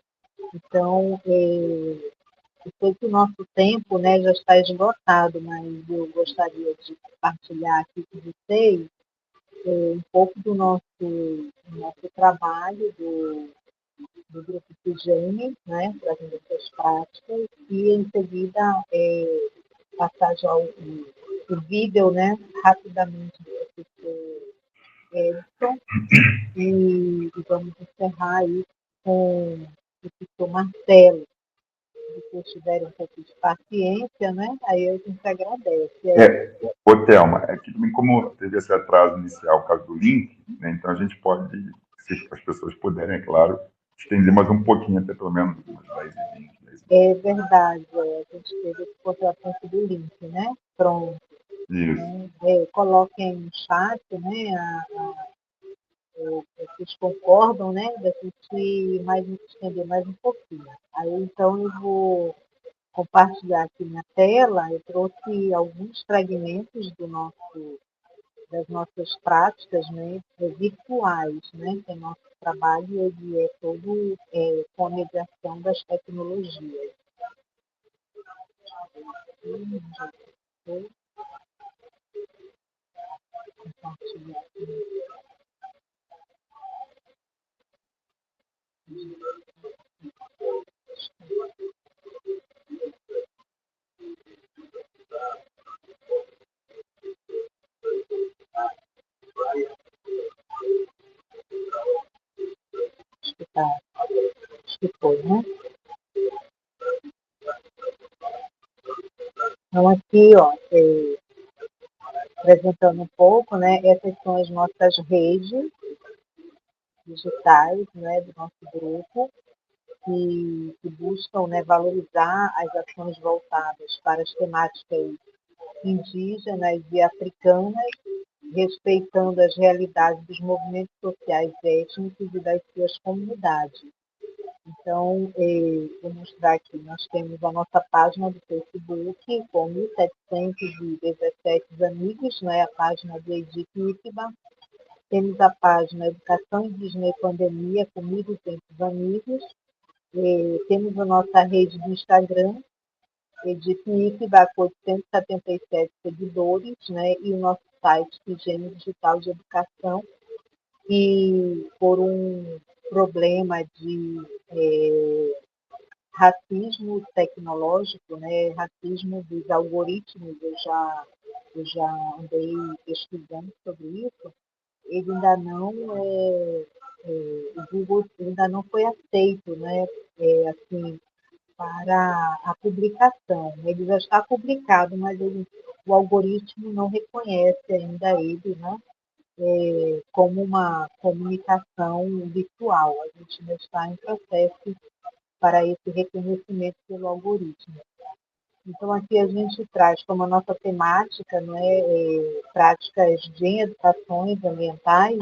S2: Então, eu sei que o nosso tempo, né, já está esgotado, mas eu gostaria de compartilhar aqui com vocês um pouco do nosso trabalho do Grupo Sigene, né, trazendo essas práticas, e em seguida passar já o vídeo, né, rapidamente do professor Edson, e vamos encerrar aí com o professor Marcelo. Se vocês tiverem um pouco de paciência, né, aí a gente agradece.
S4: Ô, Thelma, que também como teve esse atraso inicial por causa do link, né, então a gente pode, se as pessoas puderem, é claro, estender mais um pouquinho, até pelo menos umas 10h20.
S2: É verdade, a gente teve esse contraponto do link, né? Pronto.
S4: Isso.
S2: Coloquem no chat, né? Vocês concordam, né? Da gente estender mais um pouquinho. Aí, então, eu vou compartilhar aqui na tela. Eu trouxe alguns fragmentos das nossas práticas, né, virtuais, né, que o nosso trabalho ele é todo com a mediação das tecnologias. Compartilhar aqui. Acho que foi, né? Então, aqui, ó, apresentando um pouco, né? Essas são as nossas redes digitais, né, do nosso grupo, que buscam, né, valorizar as ações voltadas para as temáticas indígenas e africanas, respeitando as realidades dos movimentos sociais étnicos e das suas comunidades. Então, vou mostrar aqui, nós temos a nossa página do Facebook com 1.717 amigos, né, a página do Edith Itiba. Temos a página Educação Indígena e Pandemia com 1.200 amigos. Temos a nossa rede do Instagram, Edith Itiba, com 877 seguidores, né, e o nosso site, Higiene Digital de Educação. E por um problema de racismo tecnológico, né, racismo dos algoritmos, eu já andei pesquisando sobre isso, ele ainda não o Google ainda não foi aceito, né, assim, para a publicação. Ele já está publicado, mas o algoritmo não reconhece ainda ele, né, como uma comunicação virtual. A gente ainda está em processo para esse reconhecimento pelo algoritmo. Então, aqui a gente traz como a nossa temática, né, práticas de educações ambientais,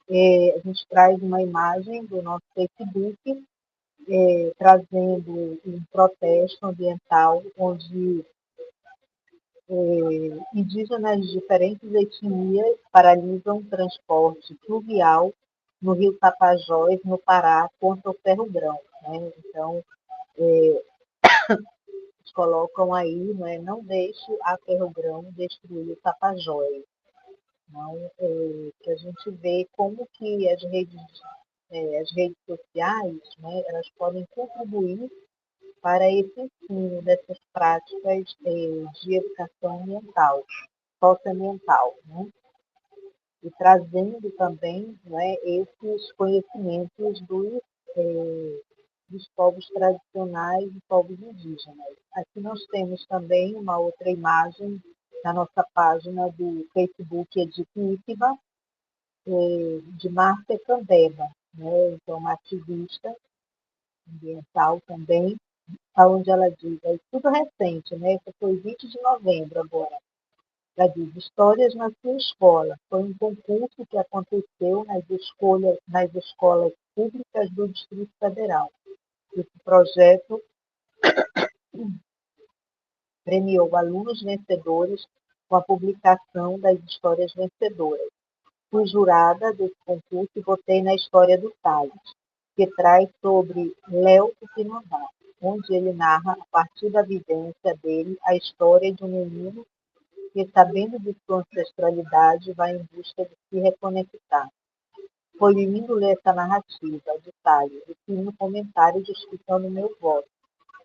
S2: a gente traz uma imagem do nosso Facebook, trazendo um protesto ambiental, onde indígenas de diferentes etnias paralisam o transporte fluvial no rio Tapajós, no Pará, contra o ferro-grão. Né? Então, eles colocam aí, né, não deixe a ferro-grão destruir o Tapajós. Não, que a gente vê como que as redes sociais, né, elas podem contribuir para esse ensino dessas práticas de educação ambiental, socioambiental, né? E trazendo também, né, esses conhecimentos dos povos tradicionais e povos indígenas. Aqui nós temos também uma outra imagem na nossa página do Facebook Edifítiva, de Márcia Candeba, né? Então, uma ativista ambiental também, onde ela diz, é tudo recente, né? Isso foi 20 de novembro agora. Ela diz, Histórias na sua escola. Foi um concurso que aconteceu nas escolas públicas do Distrito Federal. Esse projeto premiou alunos vencedores com a publicação das histórias vencedoras. Fui jurada desse concurso e votei na história do Salles, que traz sobre Léo Tupinambá, onde ele narra, a partir da vivência dele, a história de um menino que, sabendo de sua ancestralidade, vai em busca de se reconectar. Foi lindo ler essa narrativa de Salles, e fiz um comentário justificando o meu voto.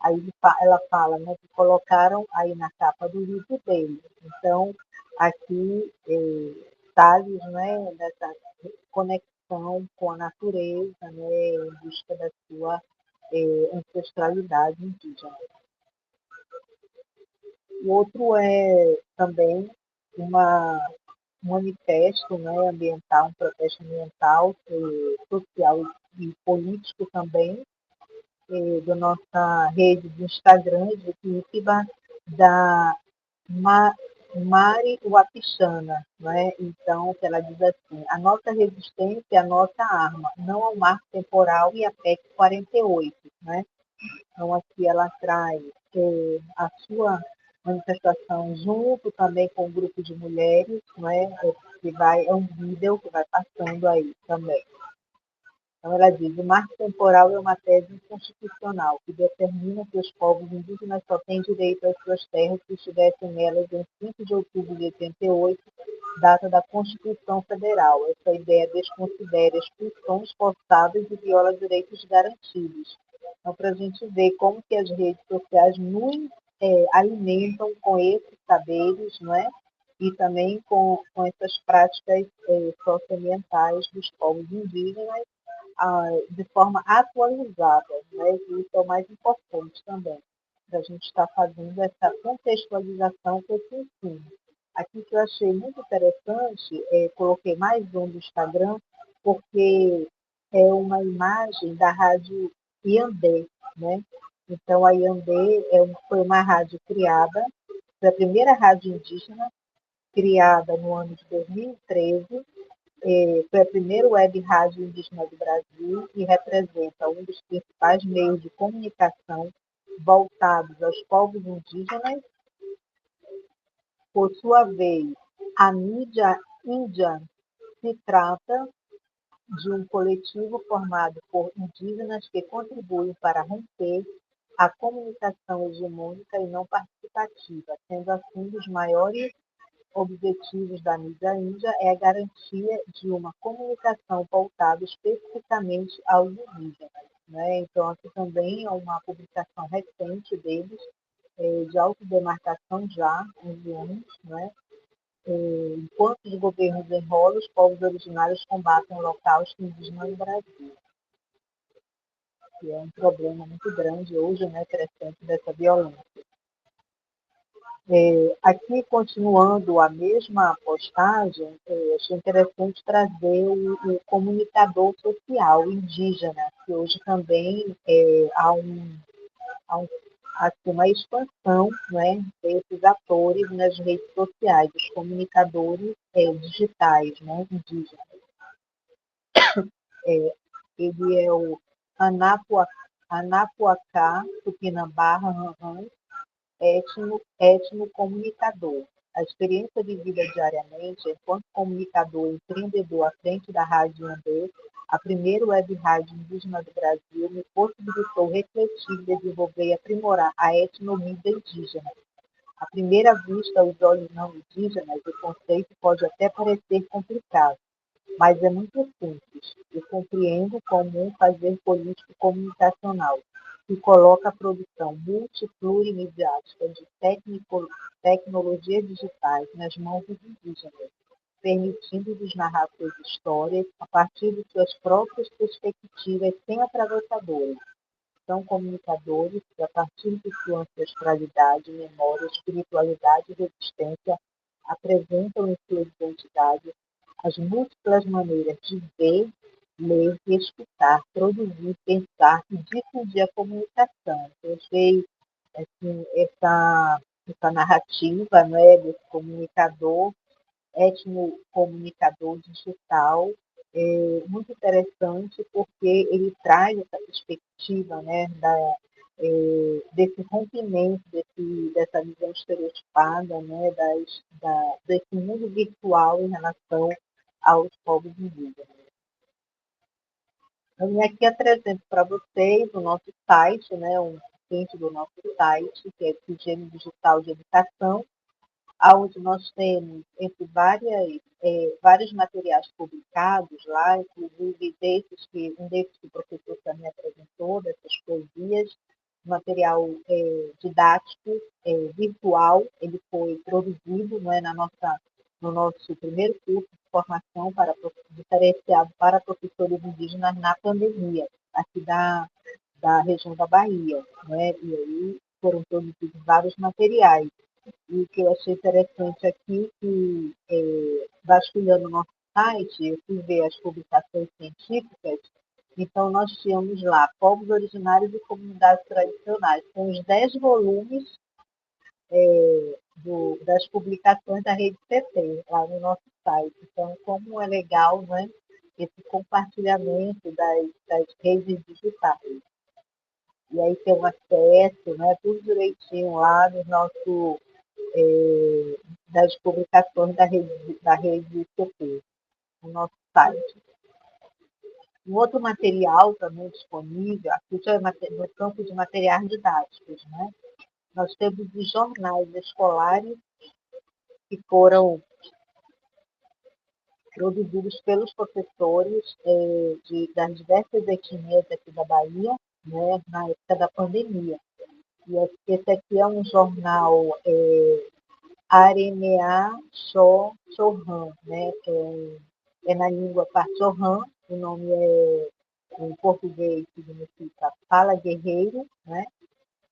S2: Aí ela fala, né, que colocaram aí na capa do livro dele. Então, aqui, Salles, né, dessa conexão com a natureza, né, em busca da sua ancestralidade indígena. O outro é também um manifesto, né, ambiental, um protesto ambiental, social e político também, da nossa rede do Instagram, de Itiba, da Mari Wapichana, né? Então, que ela diz assim, a nossa resistência é a nossa arma, não ao marco temporal e a PEC 48, né? Então, aqui ela traz a sua manifestação junto também com um grupo de mulheres, né? É um vídeo que vai passando aí também. Então, ela diz, o marco temporal é uma tese inconstitucional que determina que os povos indígenas só têm direito às suas terras se estivessem nelas em 5 de outubro de 88, data da Constituição Federal. Essa ideia desconsidera expulsões forçadas e viola direitos garantidos. Então, para a gente ver como que as redes sociais nos alimentam com esses saberes, não é? E também com essas práticas socioambientais dos povos indígenas, de forma atualizada, né? E isso é o mais importante também, para a gente estar fazendo essa contextualização com esse ensino. Aqui que eu achei muito interessante, coloquei mais um do Instagram, porque é uma imagem da rádio Iandê, né? Então, a Iandê foi uma rádio criada, foi a primeira rádio indígena, criada no ano de 2013, foi a primeira web rádio indígena do Brasil e representa um dos principais meios de comunicação voltados aos povos indígenas. Por sua vez, a mídia índia se trata de um coletivo formado por indígenas que contribuem para romper a comunicação hegemônica e não participativa, sendo assim um dos maiores objetivos da mídia índia é a garantia de uma comunicação pautada especificamente aos indígenas, né? Então, aqui também é uma publicação recente deles, de autodemarcação já, 11 anos, né? Enquanto os governos enrolam, os povos originários combatem o holocausto indígena no Brasil, que é um problema muito grande hoje, né, crescente dessa violência. Aqui, continuando a mesma postagem, achei interessante trazer o comunicador social indígena, que hoje também há uma expansão, né, desses atores nas redes sociais, os comunicadores digitais, né, indígenas. Ele é o Anapuacá Tupinambá Ranran, etnocomunicador. A experiência vivida diariamente enquanto comunicador e empreendedor à frente da Rádio Andê, a primeira web rádio indígena do Brasil, me possibilitou refletir, desenvolver e aprimorar a etnomídia indígena. À primeira vista, aos olhos não indígenas, o conceito pode até parecer complicado, mas é muito simples. Eu compreendo como um fazer político comunicacional que coloca a produção multiplurimidiática de tecnologias digitais nas mãos dos indígenas, permitindo-lhes narrar suas histórias a partir de suas próprias perspectivas sem atravessadoras. São comunicadores que, a partir de sua ancestralidade, memória, espiritualidade e resistência, apresentam em sua identidade as múltiplas maneiras de ver, ler e escutar, produzir, pensar e difundir a comunicação. Eu achei assim, essa narrativa, né, desse comunicador, etnocomunicador digital, muito interessante, porque ele traz essa perspectiva, né, desse rompimento, dessa visão estereotipada, né, desse mundo virtual em relação aos povos indígenas. Eu aqui apresento para vocês o nosso site, né, um link do nosso site, que é Higiene Digital de Educação, onde nós temos, entre vários materiais publicados lá, inclusive um desses que o professor também apresentou, dessas poesias, material didático, virtual, ele foi produzido, né, no nosso primeiro curso de formação diferenciado para professores indígenas na pandemia, aqui da região da Bahia, né, e aí foram produzidos vários materiais. E o que eu achei interessante aqui, que vasculhando o nosso site, eu fui ver as publicações científicas, então nós tínhamos lá povos originários e comunidades tradicionais, com os 10 volumes das publicações da Rede CT, lá no nosso site. Então, como é legal, né, esse compartilhamento das redes digitais. E aí tem um acesso, né, tudo direitinho lá no nosso das publicações da rede CP, no nosso site. Um outro material também disponível, aqui já é no campo de materiais didáticos, né? Nós temos os jornais escolares que foram produzidos pelos professores das diversas etnias aqui da Bahia, né, na época da pandemia. E esse aqui é um jornal Aremeá Chorran, né? É na língua Pachorran, o nome em português significa Fala Guerreiro, né?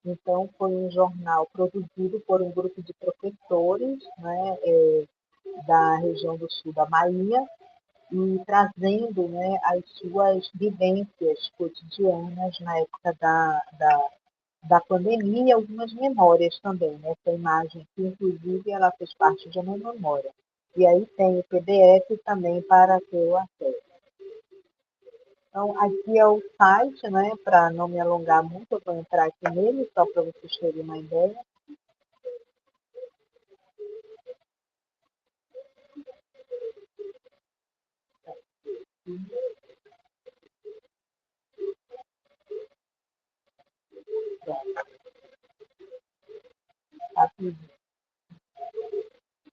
S2: Então, foi um jornal produzido por um grupo de professores, né, da região do sul da Bahia, e trazendo, né, as suas vivências cotidianas na época da pandemia e algumas memórias também. Né? Essa imagem que, inclusive, ela fez parte de uma memória. E aí tem o PDF também para ter o acesso. Então, aqui é o site, né? Para não me alongar muito, eu vou entrar aqui nele, só para vocês terem uma ideia.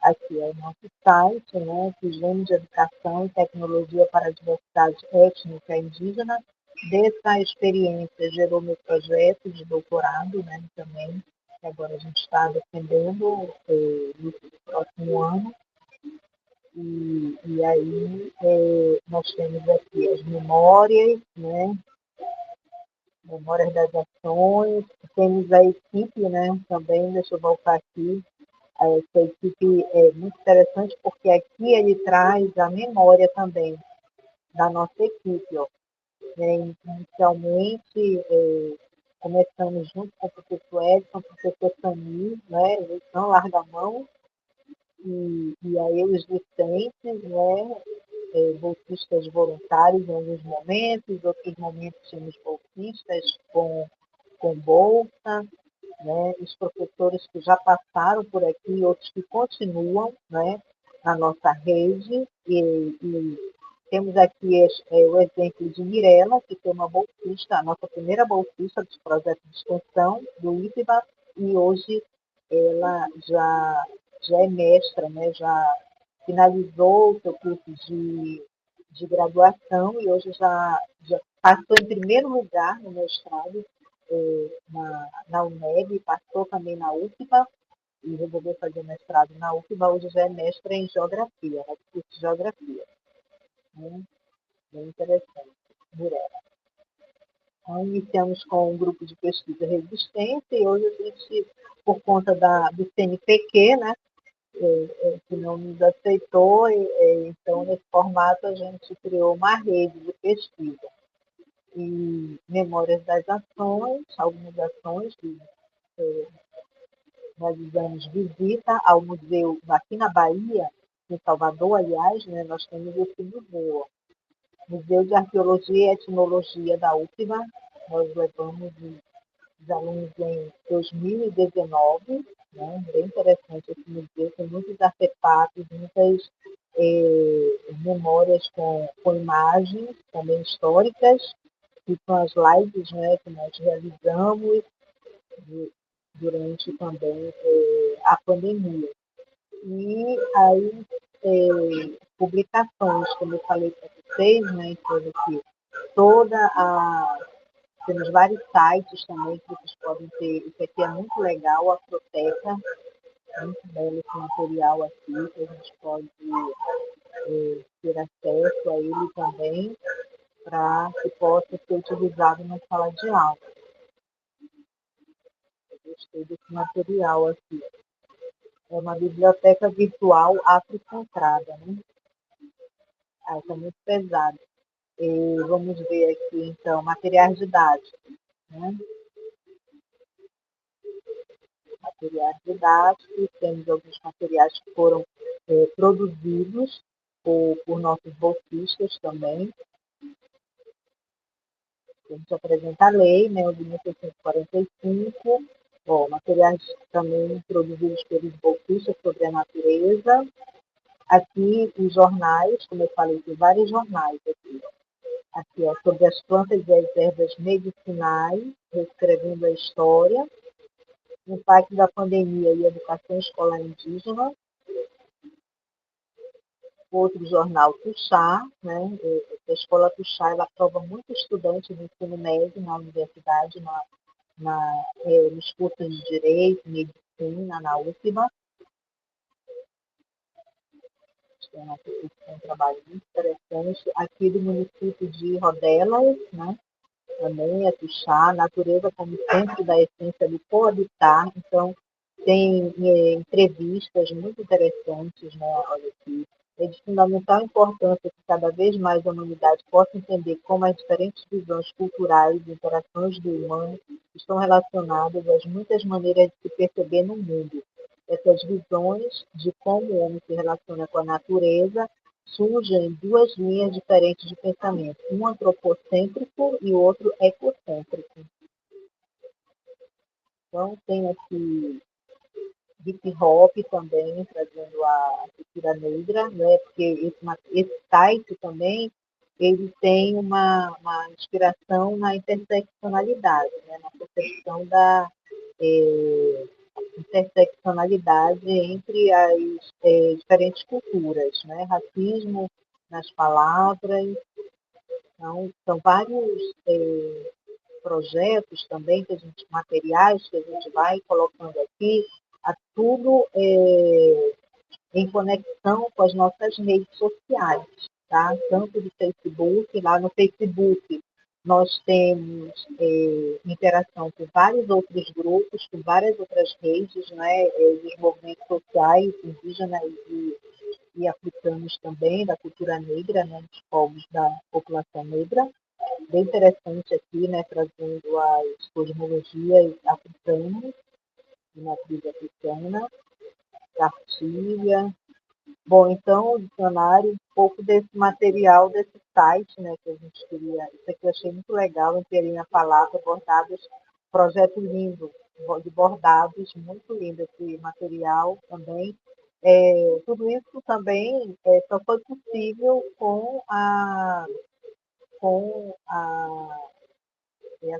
S2: Aqui é o nosso site, né? Higiene de Educação e Tecnologia para a Diversidade Étnica Indígena. Dessa experiência gerou meu projeto de doutorado, né? Também, que agora a gente está defendendo no próximo ano. E aí nós temos aqui as memórias, né? Memórias das ações, temos a equipe, né? Também, deixa eu voltar aqui. Essa equipe é muito interessante porque aqui ele traz a memória também da nossa equipe. Ó. Inicialmente, começamos junto com o professor Edson, o professor Sami, né? Eles não largam a mão, e aí os discentes, né? Bolsistas voluntários em alguns momentos, outros momentos temos bolsistas com bolsa, né? Os professores que já passaram por aqui, outros que continuam, né? Na nossa rede, e temos aqui o exemplo de Mirella, que foi uma bolsista, a nossa primeira bolsista dos projetos de extensão do IPBA, e hoje ela já é mestra, né? Já finalizou o seu curso de graduação e hoje já passou em primeiro lugar no mestrado na UNEB, passou também na UFBA e resolveu fazer mestrado na UFBA. Hoje já é mestra em Geografia, né, curso de Geografia. Bem interessante, Mirella. Então, iniciamos com um grupo de pesquisa resistência e hoje a gente, por conta do CNPq, né, que não nos aceitou, então, nesse formato, a gente criou uma rede de pesquisa. E memórias das ações, algumas ações que realizamos visita ao museu aqui na Bahia, em Salvador, aliás, né, nós temos esse museu, Museu de Arqueologia e Etnologia da UFBA. Nós levamos os alunos em 2019, né, bem interessante esse museu, tem muitos artefatos, muitas memórias com imagens também históricas, que são as lives, né, que nós realizamos durante também a pandemia. E aí, publicações, como eu falei para vocês, né, então, aqui, temos vários sites também que vocês podem ter, isso aqui é muito legal, a Afroteca, muito belo esse material aqui, que a gente pode ter acesso a ele também, para que possa ser utilizado na sala de aula. Eu gostei desse material aqui. É uma biblioteca virtual afrocentrada, né? Está muito pesado. E vamos ver aqui, então, materiais didáticos, né? Materiais didáticos, temos alguns materiais que foram produzidos por nossos bolsistas também. A gente apresenta a lei, né, de 1645, materiais também produzidos pelos bolsistas sobre a natureza. Aqui, os jornais, como eu falei, tem vários jornais aqui. Aqui, sobre as plantas e as ervas medicinais, reescrevendo a história, impacto da pandemia e educação escolar indígena. Outro jornal, Tuxá, né? A escola Tuxá, ela aprova muito estudante do ensino médio na universidade, nos cursos de Direito, Medicina, na UFBA. É um trabalho muito interessante. Aqui do município de Rodelas, né? Também é Tuxá, natureza como centro da essência do coabitar. Então, tem entrevistas muito interessantes, né? Olha aqui. É de fundamental importância que cada vez mais a humanidade possa entender como as diferentes visões culturais e interações do humano estão relacionadas às muitas maneiras de se perceber no mundo. Essas visões de como o homem se relaciona com a natureza surgem em duas linhas diferentes de pensamento, um antropocêntrico e o outro ecocêntrico. Então, tem aqui hip hop também, trazendo a cultura negra, né? Porque esse site também ele tem uma inspiração na interseccionalidade, né? Na percepção da interseccionalidade entre as diferentes culturas, né? Racismo nas palavras. Então, são vários projetos também, materiais que a gente vai colocando aqui, tudo em conexão com as nossas redes sociais, tá? Tanto do Facebook, lá no Facebook nós temos interação com vários outros grupos, com várias outras redes, né, dos movimentos sociais, indígenas e africanos também, da cultura negra, né, dos povos da população negra. Bem interessante aqui, né, trazendo as cosmologias africanas, de matriz africana, cartilha. Bom, então, o dicionário, um pouco desse material, desse site, né, que a gente queria, isso aqui eu achei muito legal, Interina Palavra, bordados, projeto lindo, de bordados, muito lindo esse material também. Tudo isso também só foi possível com a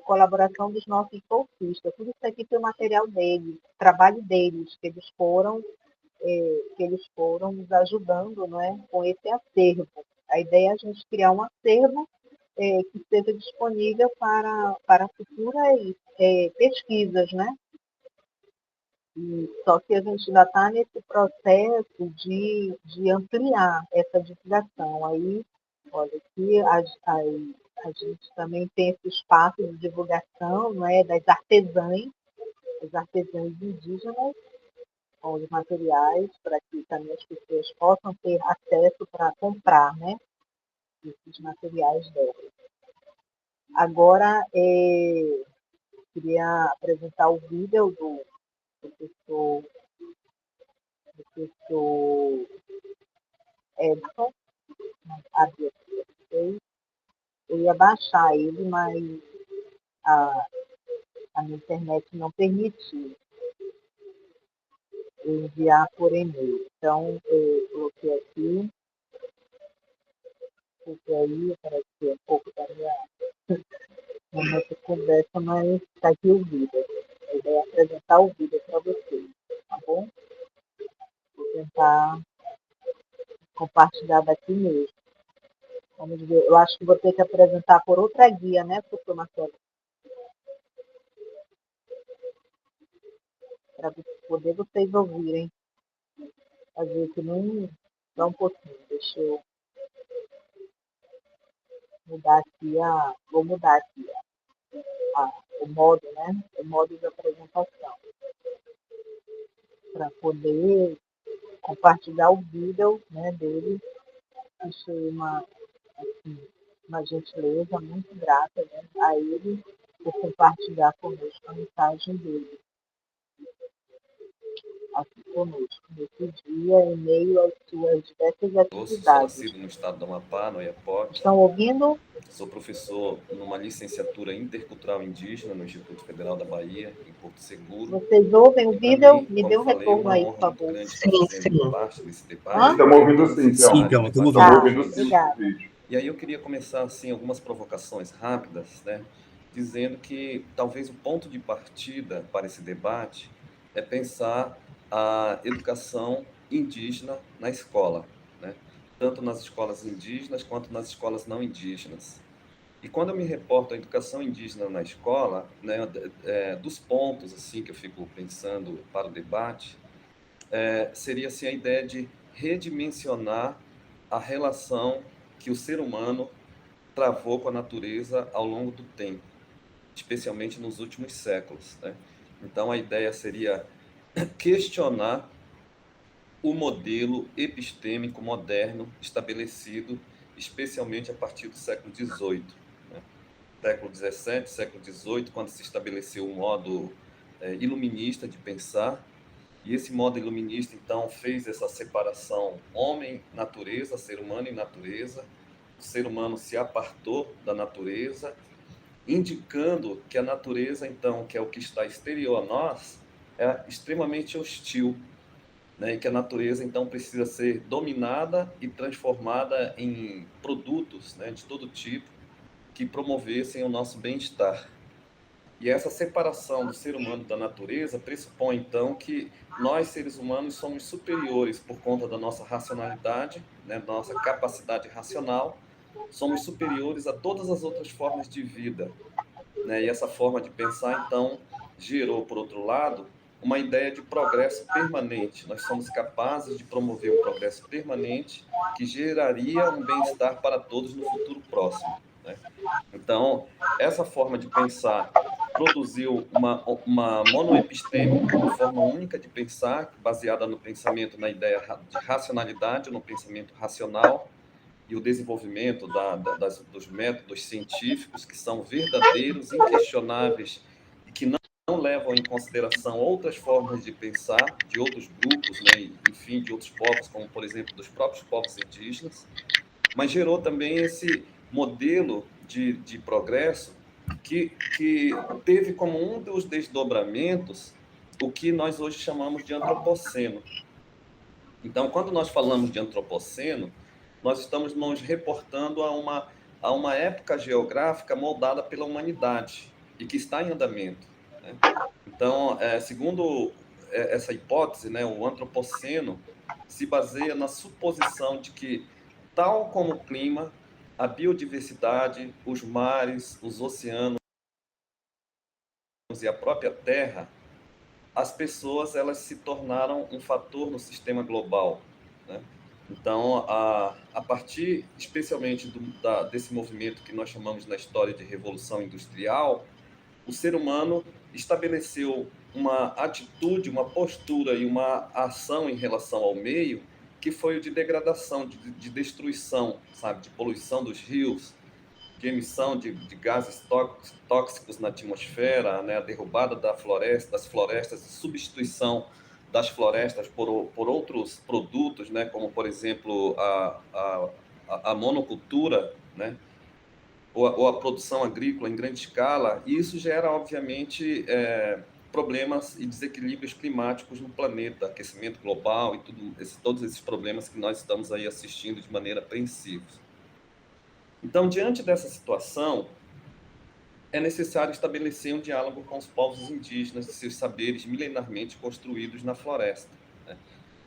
S2: colaboração dos nossos bolsistas. Tudo isso aqui foi o material deles, trabalho deles, que eles foram nos ajudando, né, com esse acervo. A ideia é a gente criar um acervo que seja disponível para futuras pesquisas, né? Só que a gente ainda está nesse processo de ampliar essa divulgação. Aí, olha, aqui a gente também tem esse espaço de divulgação, né, das artesãs indígenas. os materiais para que também as pessoas possam ter acesso para comprar, né, esses materiais dela. Agora, queria apresentar o vídeo do professor Edson, havia feito. Eu ia baixar ele, mas a minha internet não permitiu enviar por e-mail. Então, eu coloquei aqui, porque aí apareceu um pouco da nossa conversa, mas está aqui o vídeo. Eu vou apresentar o vídeo para vocês, tá bom? Vou tentar compartilhar daqui mesmo. Vamos ver. Eu acho que vou ter que apresentar por outra guia, né, professor Marcelo? Para poder vocês ouvirem. Fazer que nem dá um pouquinho. Deixa eu mudar aqui vou mudar aqui o modo, né? O modo de apresentação. Para poder compartilhar o vídeo, né, dele. Achei uma gentileza muito grata, né, a ele por compartilhar conosco a mensagem dele. Aqui conosco, nesse dia, em meio às suas diversas atividades.
S5: Sou no estado do Amapá, no Oiapoque.
S2: Estão ouvindo?
S5: Sou professor numa licenciatura intercultural indígena no Instituto Federal da Bahia, em Porto Seguro.
S2: Vocês ouvem o vídeo? Me dê um retorno aí, por favor.
S5: Sim. Parte desse debate.
S4: Estamos ouvindo sim,
S3: Sim, então, estamos
S4: ouvindo sim.
S2: Obrigada.
S5: E aí eu queria começar, assim, algumas provocações rápidas, né? Dizendo que talvez o ponto de partida para esse debate é pensar a educação indígena na escola, né? Tanto nas escolas indígenas quanto nas escolas não indígenas. E quando eu me reporto à educação indígena na escola, né, dos pontos assim que eu fico pensando para o debate, seria assim a ideia de redimensionar a relação que o ser humano travou com a natureza ao longo do tempo, especialmente nos últimos séculos, né? Então a ideia seria questionar o modelo epistêmico moderno estabelecido, especialmente a partir do século XVIII. Né? Século XVII, século XVIII, quando se estabeleceu um modo iluminista de pensar, e esse modo iluminista, então, fez essa separação homem-natureza, ser humano e natureza. O ser humano se apartou da natureza, indicando que a natureza, então, que é o que está exterior a nós, é extremamente hostil, né? E que a natureza, então, precisa ser dominada e transformada em produtos, né, de todo tipo que promovessem o nosso bem-estar. E essa separação do ser humano da natureza pressupõe, então, que nós, seres humanos, somos superiores por conta da nossa racionalidade, né, da nossa capacidade racional, somos superiores a todas as outras formas de vida, né? E essa forma de pensar, então, gerou, por outro lado, uma ideia de progresso permanente. Nós somos capazes de promover um progresso permanente que geraria um bem-estar para todos no futuro próximo, né? Então, essa forma de pensar produziu uma monoepistêmica, uma forma única de pensar, baseada no pensamento, na ideia de racionalidade, no pensamento racional, e o desenvolvimento dos métodos científicos que são verdadeiros, inquestionáveis e que não levam em consideração outras formas de pensar de outros grupos, né, enfim, de outros povos, como, por exemplo, dos próprios povos indígenas, mas gerou também esse modelo de progresso que teve como um dos desdobramentos o que nós hoje chamamos de antropoceno. Então, quando nós falamos de antropoceno, nós estamos nos reportando a uma época geográfica moldada pela humanidade e que está em andamento, né? Então, segundo essa hipótese, né, o antropoceno se baseia na suposição de que, tal como o clima, a biodiversidade, os mares, os oceanos e a própria Terra, as pessoas elas se tornaram um fator no sistema global, né? Então, a partir, especialmente desse movimento que nós chamamos na história de Revolução Industrial, o ser humano estabeleceu uma atitude, uma postura e uma ação em relação ao meio que foi o de degradação, de destruição, sabe, de poluição dos rios, de emissão de gases tóxicos na atmosfera, né, a derrubada das florestas, substituição das florestas por outros produtos, né, como, por exemplo, a monocultura, né, ou a produção agrícola em grande escala, e isso gera, obviamente, problemas e desequilíbrios climáticos no planeta, aquecimento global e todos esses problemas que nós estamos aí assistindo de maneira apreensiva. Então, diante dessa situação, é necessário estabelecer um diálogo com os povos indígenas e seus saberes milenarmente construídos na floresta, né?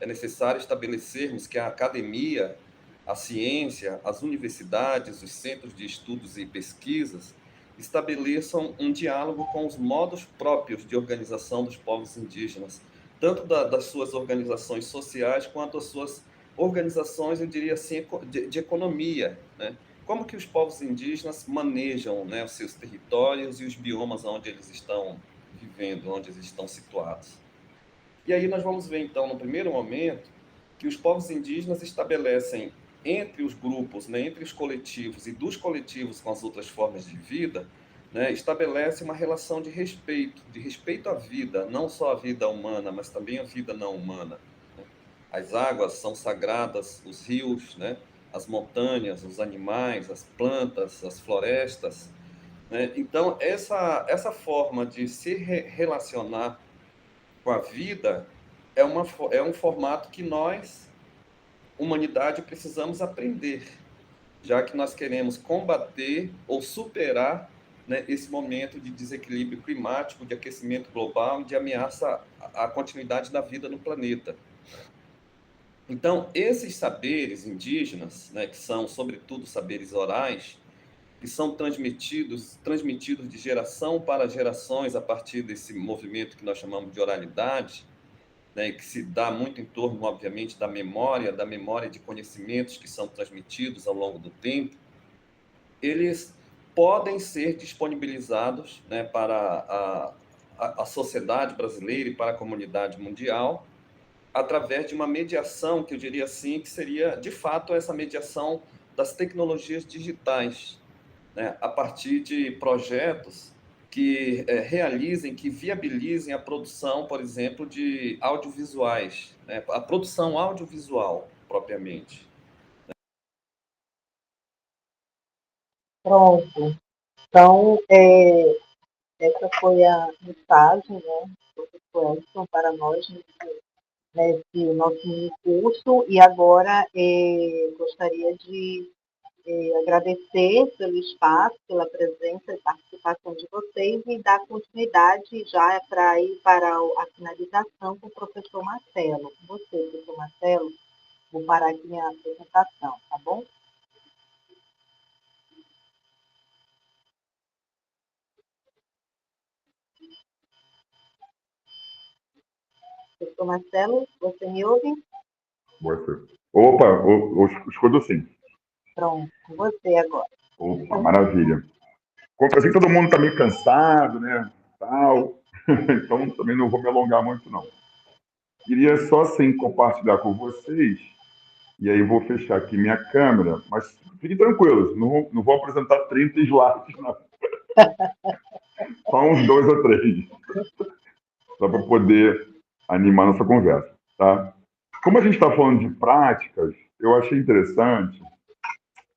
S5: É necessário estabelecermos que a academia, a ciência, as universidades, os centros de estudos e pesquisas estabeleçam um diálogo com os modos próprios de organização dos povos indígenas, tanto das suas organizações sociais quanto as suas organizações, eu diria assim, de economia, né? Como que os povos indígenas manejam, né, os seus territórios e os biomas onde eles estão vivendo, onde eles estão situados. E aí nós vamos ver, então, no primeiro momento, que os povos indígenas estabelecem entre os grupos, né, entre os coletivos e dos coletivos com as outras formas de vida, né, estabelece uma relação de respeito à vida, não só à vida humana, mas também à vida não humana. As águas são sagradas, os rios, né, as montanhas, os animais, as plantas, as florestas, né? Então, essa forma de se relacionar com a vida é um formato que nós, humanidade, precisamos aprender, já que nós queremos combater ou superar, né, esse momento de desequilíbrio climático, de aquecimento global, de ameaça à continuidade da vida no planeta. Então, esses saberes indígenas, né, que são, sobretudo, saberes orais, que são transmitidos de geração para gerações a partir desse movimento que nós chamamos de oralidade, né, que se dá muito em torno, obviamente, da memória de conhecimentos que são transmitidos ao longo do tempo, eles podem ser disponibilizados, né, para a sociedade brasileira e para a comunidade mundial, através de uma mediação, que eu diria assim, que seria, de fato, essa mediação das tecnologias digitais, né, a partir de projetos que realizem, que viabilizem a produção, por exemplo, de audiovisuais, né, a produção audiovisual, propriamente.
S2: Pronto. Então, essa foi a mensagem, né, do professor Edson para nós nesse nosso mini curso, e agora gostaria de agradecer pelo espaço, pela presença e participação de vocês e dar continuidade já para ir para a finalização com o professor Marcelo. Você, professor Marcelo, vou parar aqui minha apresentação, tá bom? Professor Marcelo, você me ouve?
S4: Opa, escuto sim.
S2: Pronto, com você agora.
S4: Opa, maravilha. Confesso que todo mundo está meio cansado, né? Tal. Então, também não vou me alongar muito, não. Queria só, assim, compartilhar com vocês, e aí vou fechar aqui minha câmera, mas fiquem tranquilos, não vou apresentar 30 slides, não. Só uns 2 ou 3, só para poder animar nossa conversa, tá? Como a gente está falando de práticas, eu achei interessante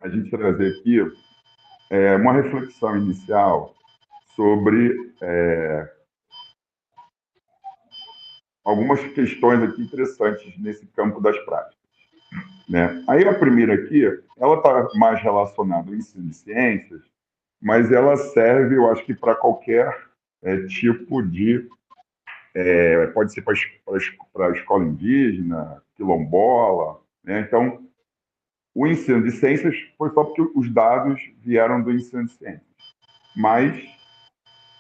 S4: a gente trazer aqui uma reflexão inicial sobre algumas questões aqui interessantes nesse campo das práticas, né? Aí a primeira aqui, ela está mais relacionada ao ensino de ciências, mas ela serve, eu acho que para qualquer tipo de... pode ser para a escola indígena, quilombola, né? Então, o ensino de ciências foi só porque os dados vieram do ensino de ciências. Mas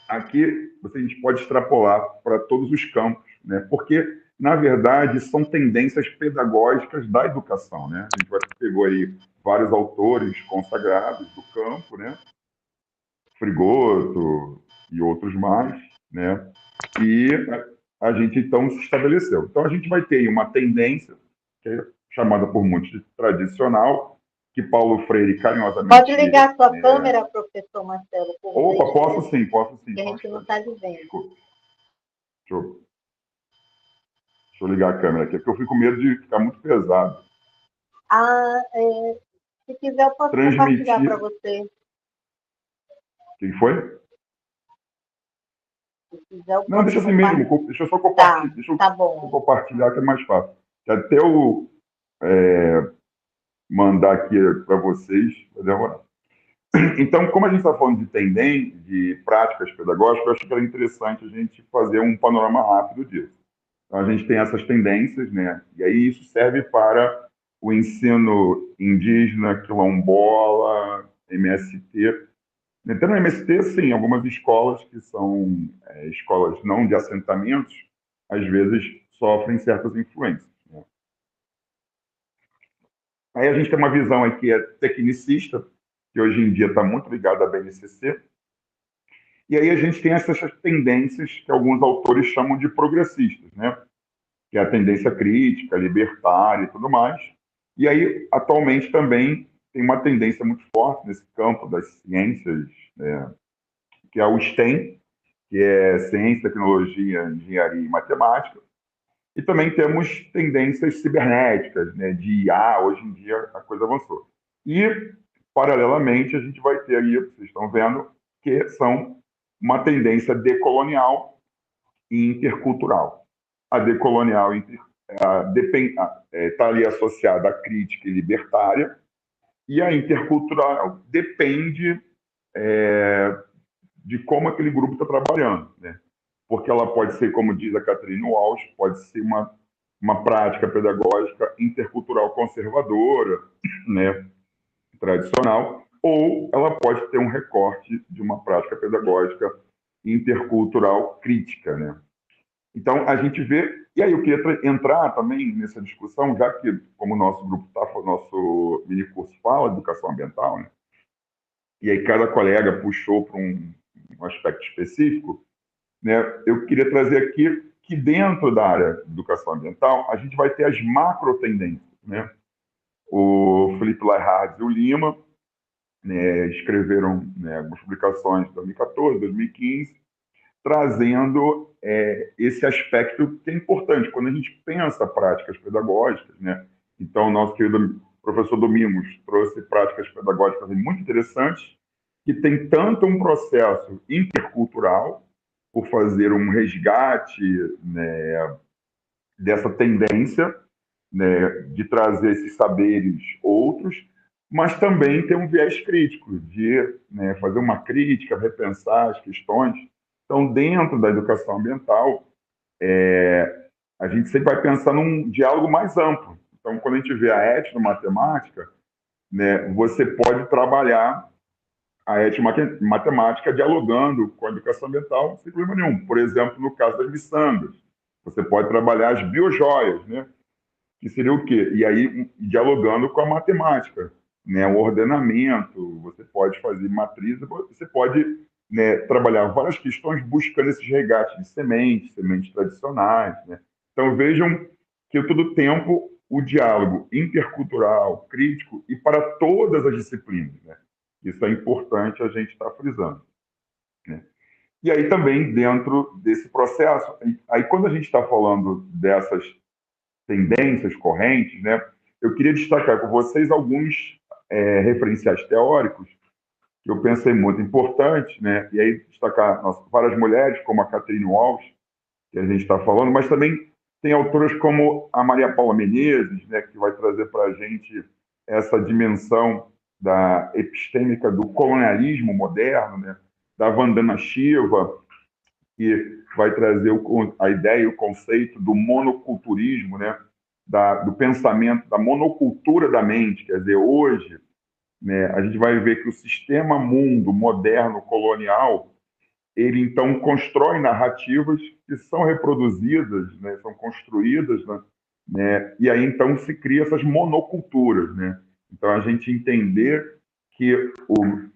S4: aqui a gente pode extrapolar para todos os campos, né? Porque, na verdade, são tendências pedagógicas da educação, né? A gente pegou aí vários autores consagrados do campo, né? Frigoto e outros mais, né? E a gente, então, se estabeleceu. Então, a gente vai ter uma tendência, que é chamada por muitos de tradicional, que Paulo Freire carinhosamente...
S2: Pode ligar a sua câmera, professor Marcelo?
S4: Opa, posso sim.
S2: Que a gente não está dizendo.
S4: Deixa eu ligar a câmera aqui, porque eu fico com medo de ficar muito pesado.
S2: Se quiser, eu posso compartilhar para você.
S4: Quem foi?
S2: Não,
S4: deixa assim mesmo. Deixa eu só compartilhar. Deixa eu compartilhar, que é mais fácil. Que até eu mandar aqui para vocês, vai demorar. Então, como a gente está falando de tendência, de práticas pedagógicas, eu acho que era interessante a gente fazer um panorama rápido disso. Então, a gente tem essas tendências, né? E aí isso serve para o ensino indígena, quilombola, MST. Então, no MST, sim, algumas escolas que são escolas não de assentamentos, às vezes sofrem certas influências, né? Aí a gente tem uma visão aqui tecnicista, que hoje em dia está muito ligada à BNCC, e aí a gente tem essas tendências que alguns autores chamam de progressistas, né? Que é a tendência crítica, libertária e tudo mais. E aí, atualmente, também tem uma tendência muito forte nesse campo das ciências, que é o STEM, que é ciência, tecnologia, engenharia e matemática. E também temos tendências cibernéticas, né, de IA, hoje em dia a coisa avançou. E, paralelamente, a gente vai ter aí, vocês estão vendo, que são uma tendência decolonial e intercultural. A decolonial está ali associada à crítica e libertária, e a intercultural depende de como aquele grupo está trabalhando, né? Porque ela pode ser, como diz a Catherine Walsh, pode ser uma prática pedagógica intercultural conservadora, né, tradicional, ou ela pode ter um recorte de uma prática pedagógica intercultural crítica, né? Então, a gente vê... E aí eu queria entrar também nessa discussão, já que, como o nosso grupo nosso minicurso fala de educação ambiental, né? E aí cada colega puxou para um aspecto específico, né? Eu queria trazer aqui que dentro da área de educação ambiental, a gente vai ter as macro tendências, né? O Felipe Leihard e o Lima, né, escreveram, né, algumas publicações em 2014, 2015, trazendo esse aspecto que é importante quando a gente pensa práticas pedagógicas, né? Então, o nosso querido professor Domingos trouxe práticas pedagógicas muito interessantes, que tem tanto um processo intercultural, por fazer um resgate, né, dessa tendência, né, de trazer esses saberes outros, mas também tem um viés crítico, de, né, fazer uma crítica, repensar as questões. Então, dentro da educação ambiental, a gente sempre vai pensar num diálogo mais amplo. Então, quando a gente vê a etnomatemática, né, você pode trabalhar a etnomatemática dialogando com a educação ambiental sem problema nenhum. Por exemplo, no caso das miçangas, você pode trabalhar as biojoias, né, que seria o quê? E aí, dialogando com a matemática, né, o ordenamento, você pode fazer matrizes, você pode, né, trabalhar várias questões buscando esses resgates de sementes tradicionais, né? Então, vejam que todo tempo o diálogo intercultural, crítico e para todas as disciplinas, né? Isso é importante a gente estar frisando, né? E aí também, dentro desse processo, aí quando a gente está falando dessas tendências correntes, né, eu queria destacar com vocês alguns referenciais teóricos que eu pensei muito importantes, né, e aí destacar várias mulheres, como a Catherine Walsh, que a gente está falando, mas também tem autoras como a Maria Paula Menezes, né, que vai trazer para a gente essa dimensão da epistêmica do colonialismo moderno, né, da Vandana Shiva, que vai trazer a ideia e o conceito do monoculturismo, né, do pensamento, da monocultura da mente. Quer dizer, hoje, né, a gente vai ver que o sistema mundo moderno colonial, ele então constrói narrativas que são reproduzidas, né, são construídas, né, e aí então se cria essas monoculturas, né? Então a gente entender que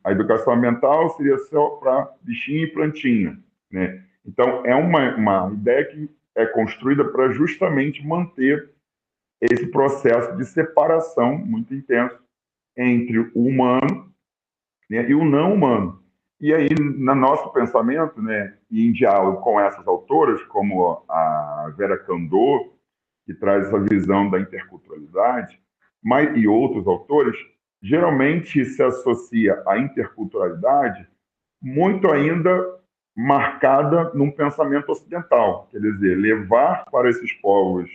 S4: a educação ambiental seria só para bichinho e plantinha, né? Então, é uma ideia que é construída para justamente manter esse processo de separação muito intenso entre o humano, né, e o não humano. E aí, no nosso pensamento, né, e em diálogo com essas autoras, como a Vera Kandor, que traz essa visão da interculturalidade, e outros autores, geralmente se associa a interculturalidade muito ainda marcada num pensamento ocidental, quer dizer, levar para esses povos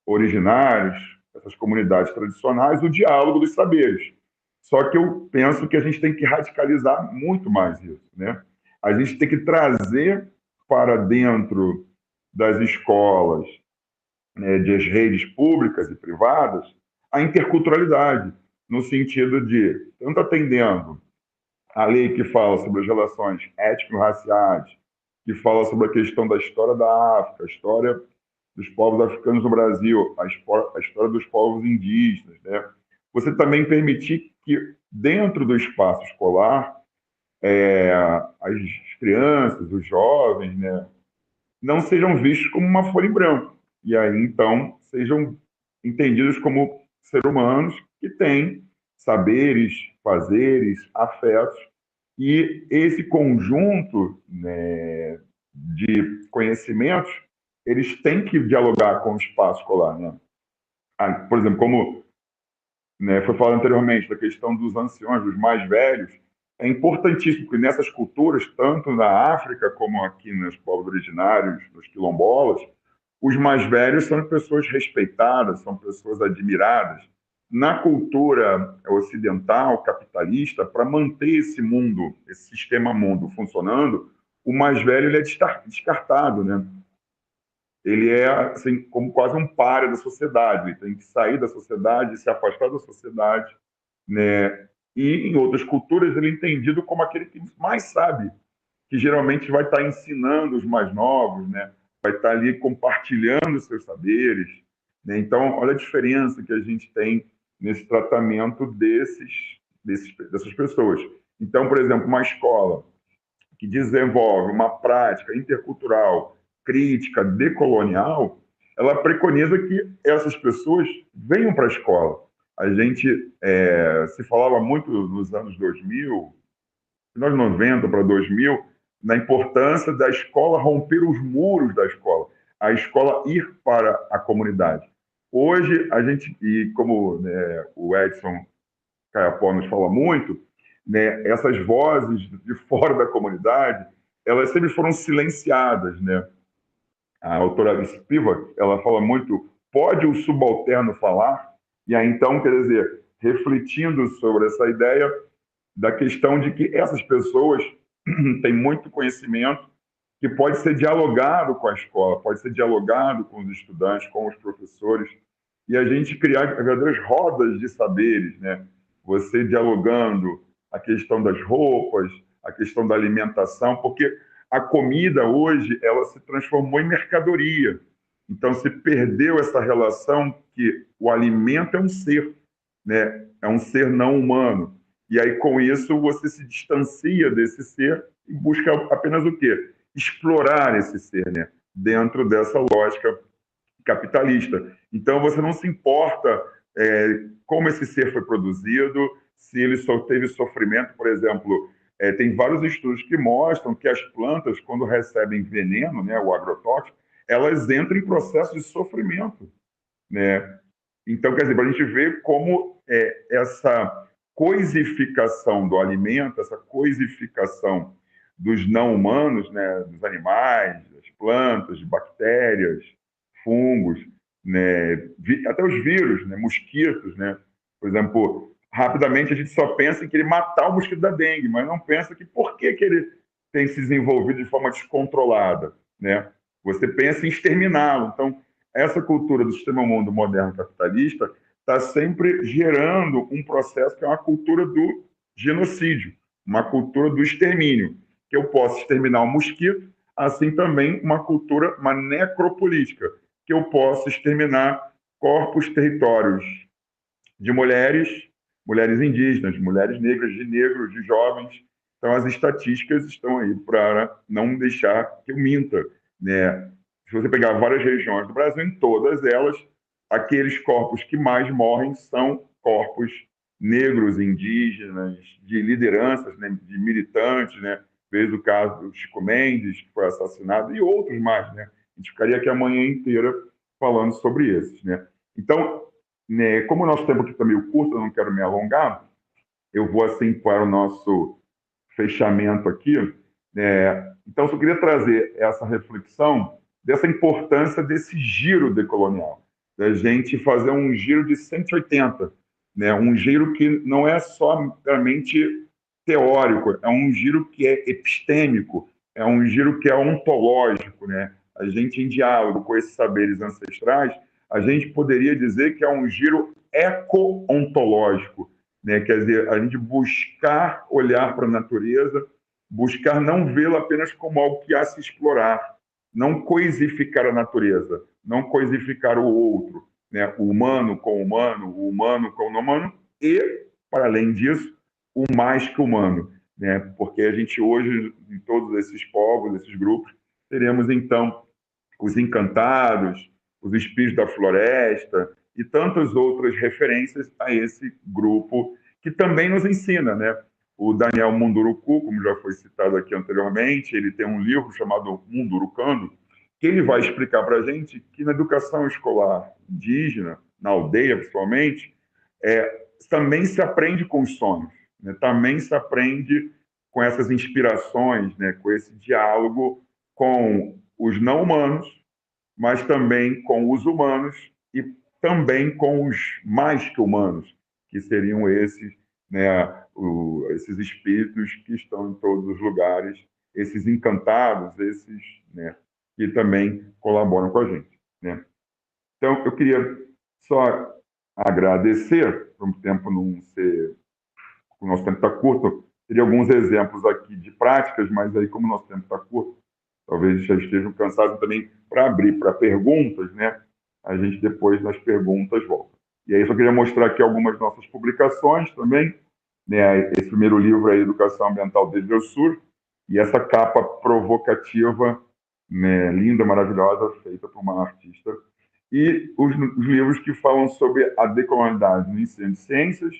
S4: originários, essas comunidades tradicionais, o diálogo dos saberes. Só que eu penso que a gente tem que radicalizar muito mais isso, né? A gente tem que trazer para dentro das escolas, né, das redes públicas e privadas, a interculturalidade, no sentido de, tanto atendendo a lei que fala sobre as relações étnico-raciais, que fala sobre a questão da história da África, a história dos povos africanos no Brasil, a história dos povos indígenas, né? Você também permitir que, dentro do espaço escolar, as crianças, os jovens, né, não sejam vistos como uma folha em branco. E aí, então, sejam entendidos como seres humanos que têm saberes, fazeres, afetos, e esse conjunto, né, de conhecimentos, eles têm que dialogar com o espaço escolar, né? Por exemplo, como, né, foi falado anteriormente, da questão dos anciões, dos mais velhos, é importantíssimo que nessas culturas, tanto na África como aqui nos povos originários, nos quilombolas, os mais velhos são pessoas respeitadas, são pessoas admiradas. Na cultura ocidental, capitalista, para manter esse mundo, esse sistema mundo funcionando, o mais velho ele é descartado, né? Ele é assim, como quase um pária da sociedade, ele tem que sair da sociedade, se afastar da sociedade, né? E em outras culturas ele é entendido como aquele que mais sabe, que geralmente vai estar ensinando os mais novos, né? Vai estar ali compartilhando os seus saberes, né? Então, olha a diferença que a gente tem nesse tratamento dessas pessoas. Então, por exemplo, uma escola que desenvolve uma prática intercultural, crítica, decolonial, ela preconiza que essas pessoas venham para a escola. A gente se falava muito nos anos 2000, nos anos 90 para 2000, na importância da escola romper os muros da escola, a escola ir para a comunidade. Hoje, a gente, e como, né, o Edson Caiapó nos fala muito, né, essas vozes de fora da comunidade, elas sempre foram silenciadas, né? A autora Spivak, ela fala muito, pode o subalterno falar? E aí, então, quer dizer, refletindo sobre essa ideia da questão de que essas pessoas têm muito conhecimento que pode ser dialogado com a escola, pode ser dialogado com os estudantes, com os professores, e a gente criar verdadeiras rodas de saberes, né? Você dialogando a questão das roupas, a questão da alimentação, porque a comida hoje ela se transformou em mercadoria. Então se perdeu essa relação que o alimento é um ser, né? É um ser não humano. E aí com isso você se distancia desse ser e busca apenas o quê? Explorar esse ser, né? Dentro dessa lógica capitalista. Então você não se importa como esse ser foi produzido, se ele só teve sofrimento, por exemplo. Tem vários estudos que mostram que as plantas, quando recebem veneno, né, o agrotóxico, elas entram em processo de sofrimento, né? Então, quer dizer, para a gente ver como essa coisificação do alimento, essa coisificação dos não humanos, né, dos animais, das plantas, de bactérias, fungos, né, até os vírus, né, mosquitos, né? Por exemplo, rapidamente a gente só pensa em querer matar o mosquito da dengue, mas não pensa que por que ele tem se desenvolvido de forma descontrolada, né? Você pensa em exterminá-lo. Então, essa cultura do sistema mundo moderno capitalista está sempre gerando um processo que é uma cultura do genocídio, uma cultura do extermínio, que eu posso exterminar um mosquito, assim também uma cultura, uma necropolítica, que eu posso exterminar corpos, territórios de mulheres, mulheres indígenas, mulheres negras, de negros, de jovens. Então, as estatísticas estão aí para não deixar que eu minta, né? Se você pegar várias regiões do Brasil, em todas elas, aqueles corpos que mais morrem são corpos negros, indígenas, de lideranças, né, de militantes, né? Fez o caso do Chico Mendes, que foi assassinado, e outros mais, né? A gente ficaria aqui a manhã inteira falando sobre esses, né? Então, né, como o nosso tempo aqui está meio curto, eu não quero me alongar, eu vou assim para o nosso fechamento aqui. Então, eu queria trazer essa reflexão dessa importância desse giro decolonial, da gente fazer um giro de 180, né? Um giro que não é só meramente teórico, é um giro que é epistêmico, é um giro que é ontológico, né? A gente, em diálogo com esses saberes ancestrais, a gente poderia dizer que é um giro eco-ontológico, né? Quer dizer, a gente buscar olhar para a natureza, buscar não vê-la apenas como algo que há a se explorar, não coisificar a natureza, não coisificar o outro, né? O humano com o humano com o não humano, e, para além disso, o mais que humano, né? Porque a gente hoje, em todos esses povos, esses grupos, teremos, então, os encantados, os espíritos da floresta e tantas outras referências a esse grupo que também nos ensina, né? O Daniel Munduruku, como já foi citado aqui anteriormente, ele tem um livro chamado Mundurucando, que ele vai explicar para a gente que na educação escolar indígena, na aldeia principalmente, também se aprende com os sonhos, né? Também se aprende com essas inspirações, né? Com esse diálogo com os não humanos, mas também com os humanos e também com os mais que humanos, que seriam esses, né, esses espíritos que estão em todos os lugares, esses encantados, esses, né, que também colaboram com a gente, né? Então, eu queria só agradecer, para o tempo não ser, o nosso tempo está curto, teria alguns exemplos aqui de práticas, mas aí, como o nosso tempo está curto, talvez já estejam cansados também para abrir para perguntas, né? A gente depois nas perguntas volta. E aí só queria mostrar aqui algumas nossas publicações também, né? Esse primeiro livro é Educação Ambiental desde o Sul, e essa capa provocativa, né? Linda, maravilhosa, feita por uma artista. E os livros que falam sobre a decolonialidade no ensino de ciências,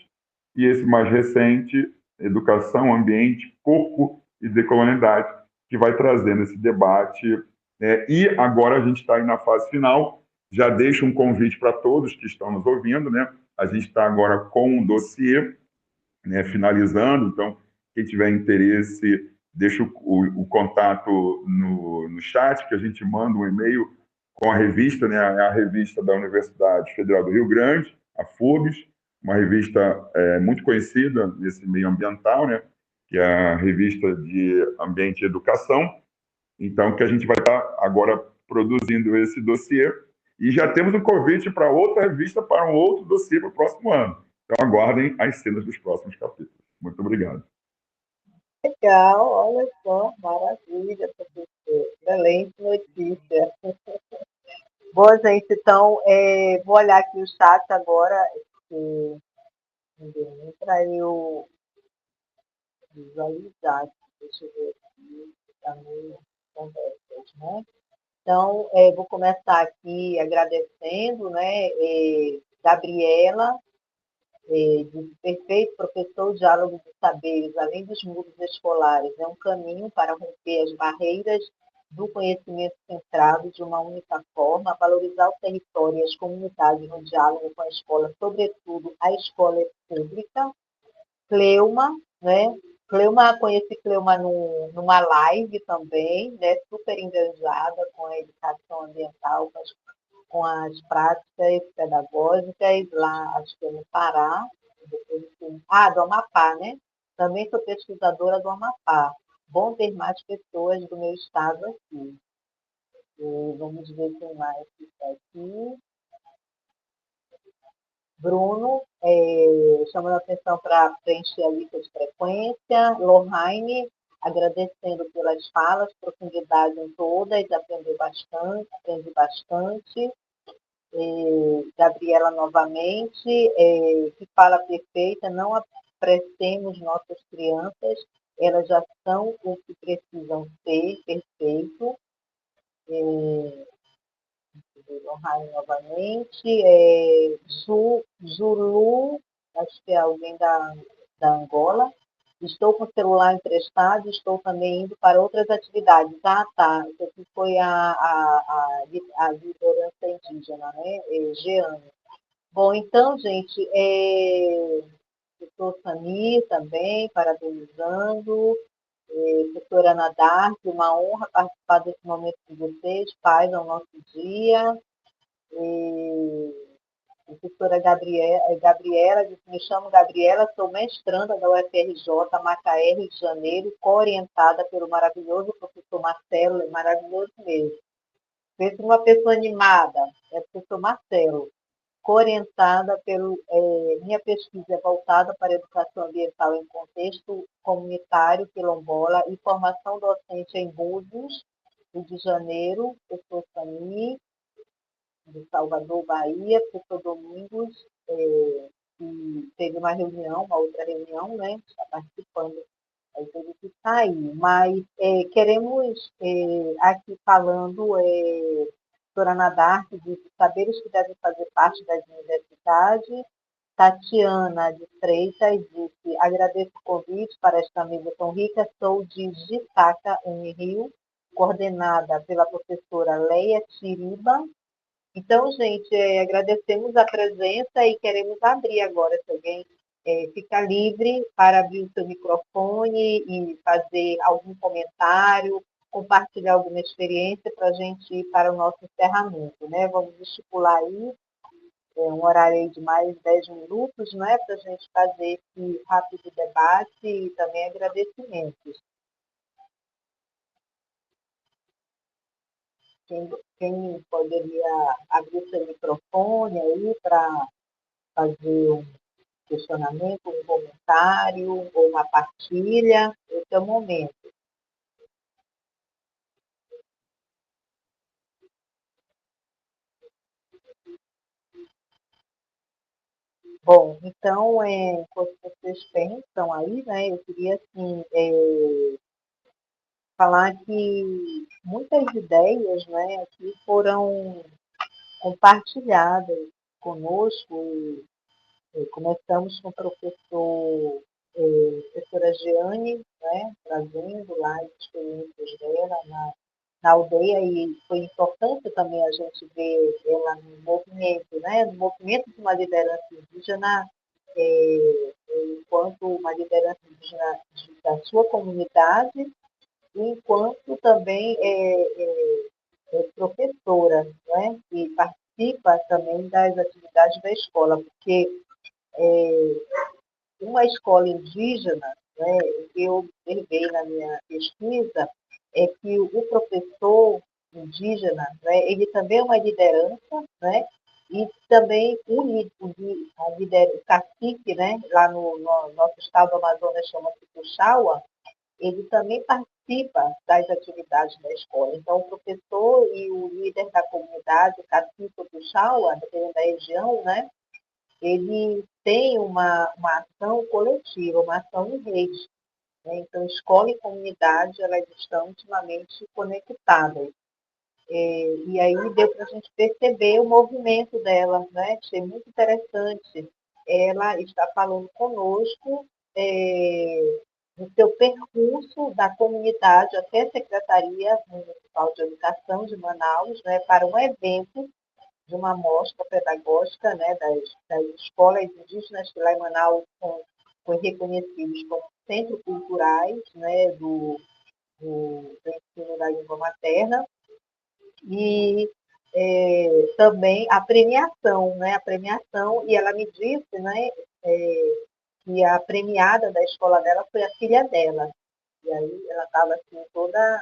S4: e esse mais recente, Educação, Ambiente, Corpo e Decolonialidade, que vai trazendo esse debate. E agora a gente está aí na fase final. Já deixo um convite para todos que estão nos ouvindo, né? A gente está agora com um dossiê, né, finalizando. Então, quem tiver interesse, deixa o contato no chat, que a gente manda um e-mail com a revista, né? A revista da Universidade Federal do Rio Grande, a FURGS, uma revista muito conhecida nesse meio ambiental, né? Que é a revista de Ambiente e Educação. Então, que a gente vai estar agora produzindo esse dossiê. E já temos um convite para outra revista, para um outro dossiê para o próximo ano. Então, aguardem as cenas dos próximos capítulos. Muito obrigado.
S2: Legal, olha só, maravilha, professor. Excelente notícia. Bom, gente, então, vou olhar aqui o chat agora, para eu visualizar. Deixa eu ver aqui, está meio conversas, né? Então, vou começar aqui agradecendo, né, Gabriela, de perfeito professor, o diálogo dos saberes, além dos muros escolares, é um caminho para romper as barreiras do conhecimento centrado de uma única forma, valorizar o território e as comunidades no diálogo com a escola, sobretudo a escola pública. Cleuma, né? Cleuma, conheci Cleuma numa live também, né? Super engajada com a educação ambiental, com as práticas pedagógicas, lá, acho que é no Pará, do Amapá, né? Também sou pesquisadora do Amapá. Bom ter mais pessoas do meu estado aqui. Vamos ver quem mais está aqui. Bruno, chamando a atenção para preencher a lista de frequência. Lohane, agradecendo pelas falas, profundidade em todas, aprendi bastante. Gabriela novamente, que fala perfeita, não apressemos nossas crianças, elas já são o que precisam ser, perfeito. Raio novamente, Zulu, acho que é alguém da Angola. Estou com o celular emprestado, estou também indo para outras atividades. Ah, tá. Isso aqui foi a liderança indígena, né? Jeane. Bom, então, gente, doutor Sami também, parabenizando. Doutora Ana Dark, uma honra participar desse momento com vocês, paz ao nosso dia. Professora Gabriela disse, me chamo Gabriela, sou mestranda da UFRJ, Macaé, Rio de Janeiro, co-orientada pelo maravilhoso professor Marcelo, é maravilhoso mesmo. Pensa uma pessoa animada, é o professor Marcelo, co-orientada pelo... minha pesquisa é voltada para a educação ambiental em contexto comunitário, quilombola e formação docente em Búzios, Rio de Janeiro, professor Sami, de Salvador, Bahia, professor Domingos, que teve uma reunião, uma outra reunião, né? Está participando, aí teve que sair. Mas queremos, aqui falando, doutora Ana Dark, de saberes que devem fazer parte das universidades. Tatiana de Freitas disse, agradeço o convite para esta mesa tão rica, sou de Jitaca, Rio, coordenada pela professora Leia Tiriba. Então, gente, agradecemos a presença e queremos abrir agora, se alguém fica livre para abrir o seu microfone e fazer algum comentário, compartilhar alguma experiência para a gente ir para o nosso encerramento, né? Vamos estipular aí um horário aí de mais 10 minutos, né, para a gente fazer esse rápido debate e também agradecimentos. Quem poderia abrir seu microfone aí para fazer um questionamento, um comentário ou uma partilha, esse é o momento. Bom, então, enquanto vocês pensam aí, né, eu queria, assim, falar que muitas ideias, né, aqui foram compartilhadas conosco. Começamos com o professora Jeane, né, trazendo lá as experiências dela na aldeia, e foi importante também a gente ver ela no movimento, né, no movimento de uma liderança indígena, enquanto uma liderança indígena da sua comunidade, enquanto também professora, né, que participa também das atividades da escola, porque uma escola indígena, né, eu observei na minha pesquisa, é que o professor indígena, né, ele também é uma liderança, né, e também o cacique, né, lá no nosso estado do Amazonas chama-se Puxaua, ele também participa das atividades da escola. Então, o professor e o líder da comunidade, o cacique Puxaua, dependendo da região, né, ele tem uma ação coletiva, uma ação em rede. Né? Então, escola e comunidade, elas estão intimamente conectadas. E aí deu para a gente perceber o movimento dela, né? Achei muito interessante. Ela está falando conosco do seu percurso da comunidade até a Secretaria Municipal de Educação de Manaus, né, para um evento de uma mostra pedagógica, né, das escolas indígenas que lá em Manaus foram reconhecidos como centros culturais, né, do ensino da língua materna, e também a premiação, e ela me disse, né, que a premiada da escola dela foi a filha dela, e aí ela estava assim, toda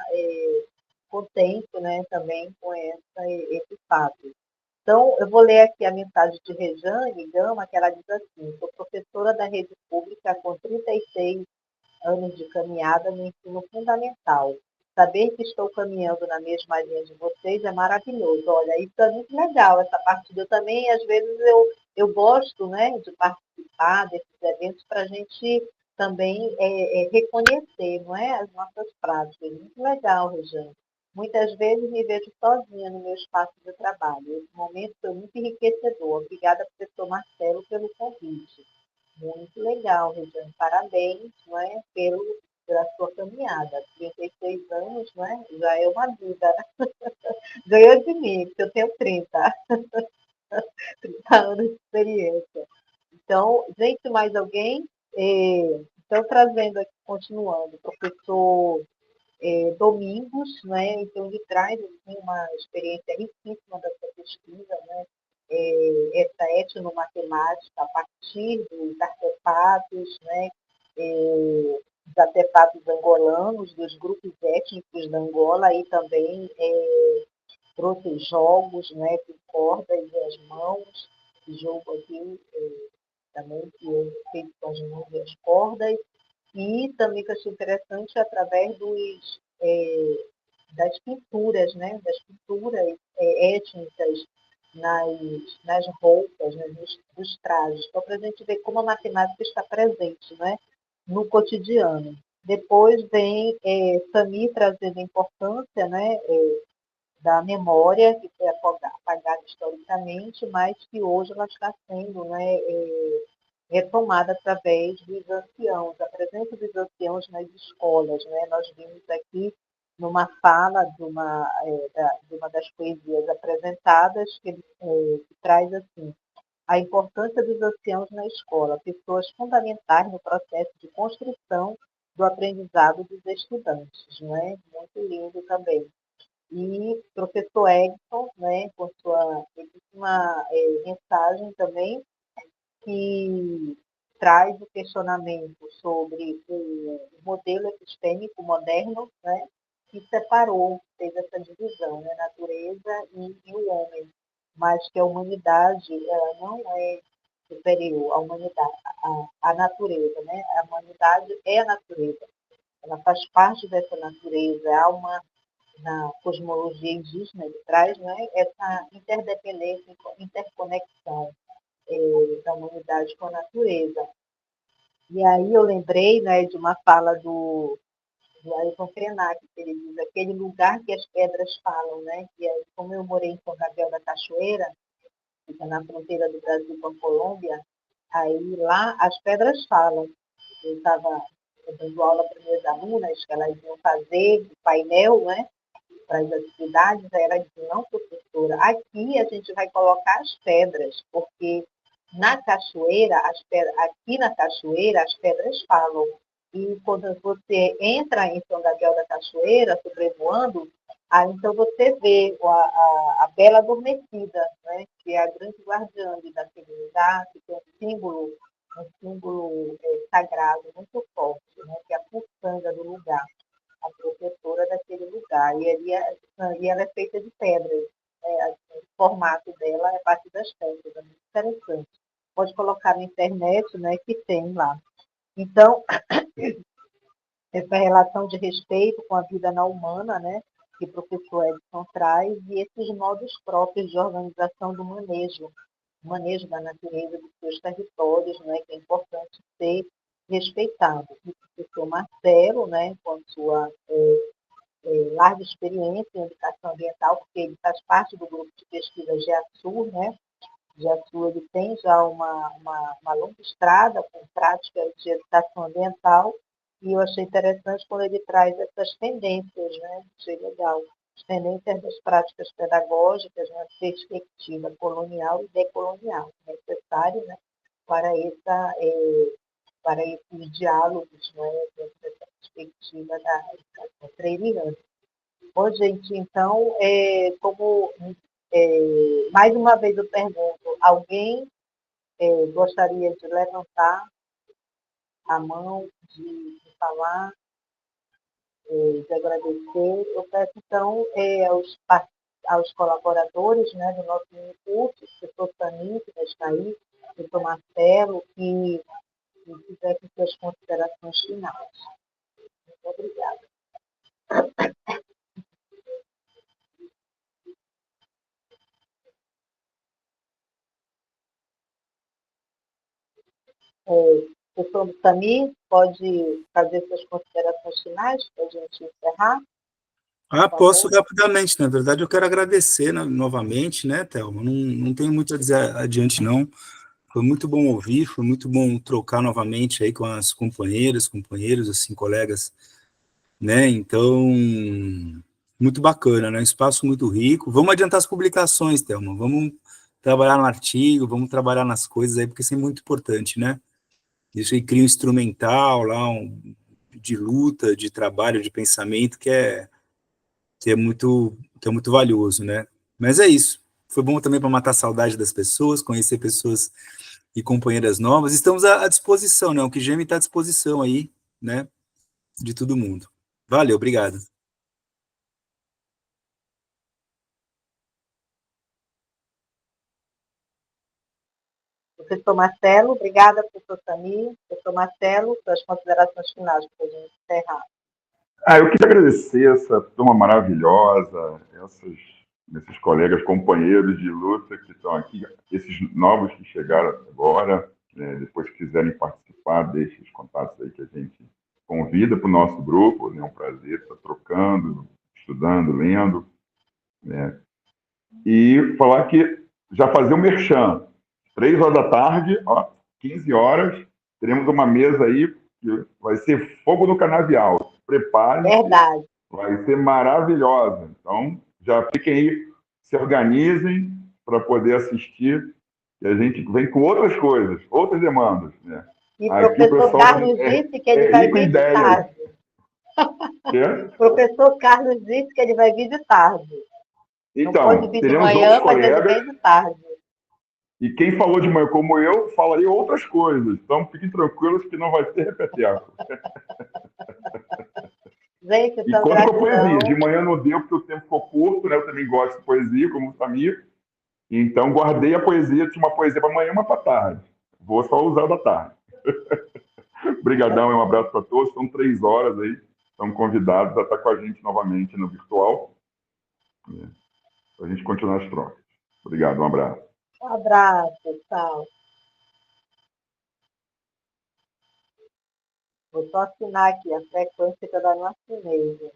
S2: contente, né, também com esse fato. Então, eu vou ler aqui a mensagem de Rejane Gama, que ela diz assim, sou professora da rede pública com 36 anos de caminhada no ensino fundamental. saber que estou caminhando na mesma linha de vocês é maravilhoso. Olha, isso é muito legal, essa partida. Eu também, às vezes, eu gosto, né, de participar desses eventos para a gente também reconhecer, não é, as nossas práticas. Muito legal, Rejane. Muitas vezes me vejo sozinha no meu espaço de trabalho. Esse momento foi muito enriquecedor. Obrigada, professor Marcelo, pelo convite. Muito legal, Rejane. Parabéns, não é, pela sua caminhada. 36 anos, não é? Já é uma vida. Ganhou de mim, porque eu tenho 30. 30 anos de experiência. Então, gente, mais alguém? Então, trazendo aqui, continuando, professor Domingos, né? Então, ele traz assim, uma experiência riquíssima da sua pesquisa, né? Essa etnomatemática a partir dos artefatos, né? Dos artefatos angolanos, dos grupos étnicos da Angola, e também trouxe jogos, né? Com cordas e as mãos, jogo aqui também que é feito com as mãos e as cordas, e também que eu achei interessante através das pinturas, né? Das pinturas étnicas nas roupas, né? Dos trajes, então, para a gente ver como a matemática está presente, né? No cotidiano. Depois vem Sami trazendo a importância, né? Da memória, que foi apagada historicamente, mas que hoje ela está sendo, né, retomada através dos anciãos, a presença dos anciãos nas escolas. Né? Nós vimos aqui numa fala de uma das poesias apresentadas, que traz assim: a importância dos anciãos na escola, pessoas fundamentais no processo de construção do aprendizado dos estudantes. Né? Muito lindo também. E professor Edson, né, com sua belíssima mensagem também, que traz o questionamento sobre o modelo epistêmico moderno, né, que separou, fez essa divisão, né, natureza e o homem, mas que a humanidade ela não é superior à humanidade, à natureza, né? A humanidade é a natureza, ela faz parte dessa natureza, há uma na cosmologia indígena, ele traz, né, essa interdependência, interconexão da humanidade com a natureza. E aí eu lembrei, né, de uma fala do Ayrton Krenak, que ele diz: aquele lugar que as pedras falam, né, que é, como eu morei em São Gabriel da Cachoeira, fica na fronteira do Brasil com a Colômbia, aí lá as pedras falam. Eu estava dando aula para minhas alunas, que elas iam fazer o painel, né, para as atividades, ela disse: não, professora, aqui a gente vai colocar as pedras, porque na cachoeira, aqui na cachoeira, as pedras falam. E quando você entra em São Gabriel da Cachoeira, sobrevoando, aí então você vê a Bela Adormecida, né, que é a grande guardiã daquele lugar, que tem um símbolo sagrado muito forte, né, que é a puçanga do lugar, a protetora daquele lugar. E ela é feita de pedras. O formato dela é a partir das pedras. É muito interessante. Pode colocar na internet, né, que tem lá. Então, essa relação de respeito com a vida não humana, né, que o professor Edson traz, e esses modos próprios de organização do manejo da natureza dos seus territórios, né, que é importante ser respeitado. E o professor Marcelo, né, com a sua larga experiência em educação ambiental, porque ele faz parte do grupo de pesquisa GEASUR, né? GEASUR ele tem já uma longa estrada com práticas de educação ambiental, e eu achei interessante quando ele traz essas tendências, né? Achei legal. As tendências das práticas pedagógicas na perspectiva colonial e decolonial, necessário, né? Para esses diálogos, né? Dentro dessa perspectiva da educação freiriana. Bom, gente, então, mais uma vez eu pergunto: alguém gostaria de levantar a mão, de falar, de agradecer? Eu peço, então, aos colaboradores, né, do nosso curso, o professor Sami, que está aí, o professor Marcelo, que fizessem suas considerações finais. Muito obrigada. Professor Samir, pode fazer suas considerações finais para a gente encerrar?
S3: Posso rapidamente. Na verdade, eu quero agradecer novamente, né, Thelma? Não tenho muito a dizer adiante, não. Foi muito bom ouvir, foi muito bom trocar novamente aí com as companheiras, companheiros, assim, colegas, né? Então, muito bacana, né? Um espaço muito rico. Vamos adiantar as publicações, Thelma. Vamos trabalhar no artigo, vamos trabalhar nas coisas aí, porque isso é muito importante, né? Isso aí cria um instrumental lá, de luta, de trabalho, de pensamento, que é muito valioso, né? Mas é isso. Foi bom também para matar a saudade das pessoas, conhecer pessoas e companheiras novas. Estamos à disposição, né? O que geme está à disposição aí, né? De todo mundo. Valeu, obrigado.
S2: Professor Marcelo, obrigada, professor Samir. Professor Marcelo, suas considerações finais para a gente encerrar.
S4: Eu queria agradecer essa turma maravilhosa, esses colegas, companheiros de luta que estão aqui, esses novos que chegaram agora, né, depois que quiserem participar, deixem os contatos aí que a gente convida para o nosso grupo, é um prazer estar trocando, estudando, lendo, né? E falar que já fazer o merchan, 3 horas da tarde, 15 horas, teremos uma mesa aí que vai ser fogo no canavial. Prepare-se.
S2: Verdade.
S4: Vai ser maravilhosa. Então, já fiquem aí, se organizem para poder assistir. E a gente vem com outras coisas, outras demandas. Né?
S2: E o
S4: aqui,
S2: professor Carlos disse que ele vai vir de tarde. O professor Carlos disse que ele vai vir de tarde.
S4: Então,
S2: não pode vir de
S4: teremos
S2: manhã,
S4: outros
S2: mas
S4: colegas.
S2: ele vem de tarde.
S4: E quem falou de manhã como eu, falaria outras coisas. Então, fiquem tranquilos que não vai ser repeteco.
S2: Gente,
S4: E conta com a poesia. De manhã não deu, porque o tempo ficou curto, né? Eu também gosto de poesia, como o Samir. Então, guardei a poesia, tinha uma poesia para amanhã e uma para tarde. Vou só usar da tarde. Obrigadão, um abraço para todos. São 3 horas aí. Estão convidados a estar com a gente novamente no virtual. Para a gente continuar as trocas. Obrigado, um abraço.
S2: Um abraço, tchau. Vou só assinar aqui a frequência que eu dou nosso e-mail.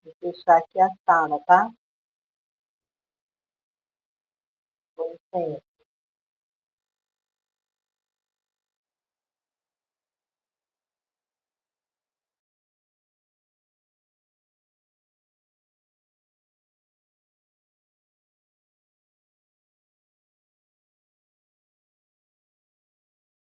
S2: Vou fechar aqui a sala, tá? Com licença.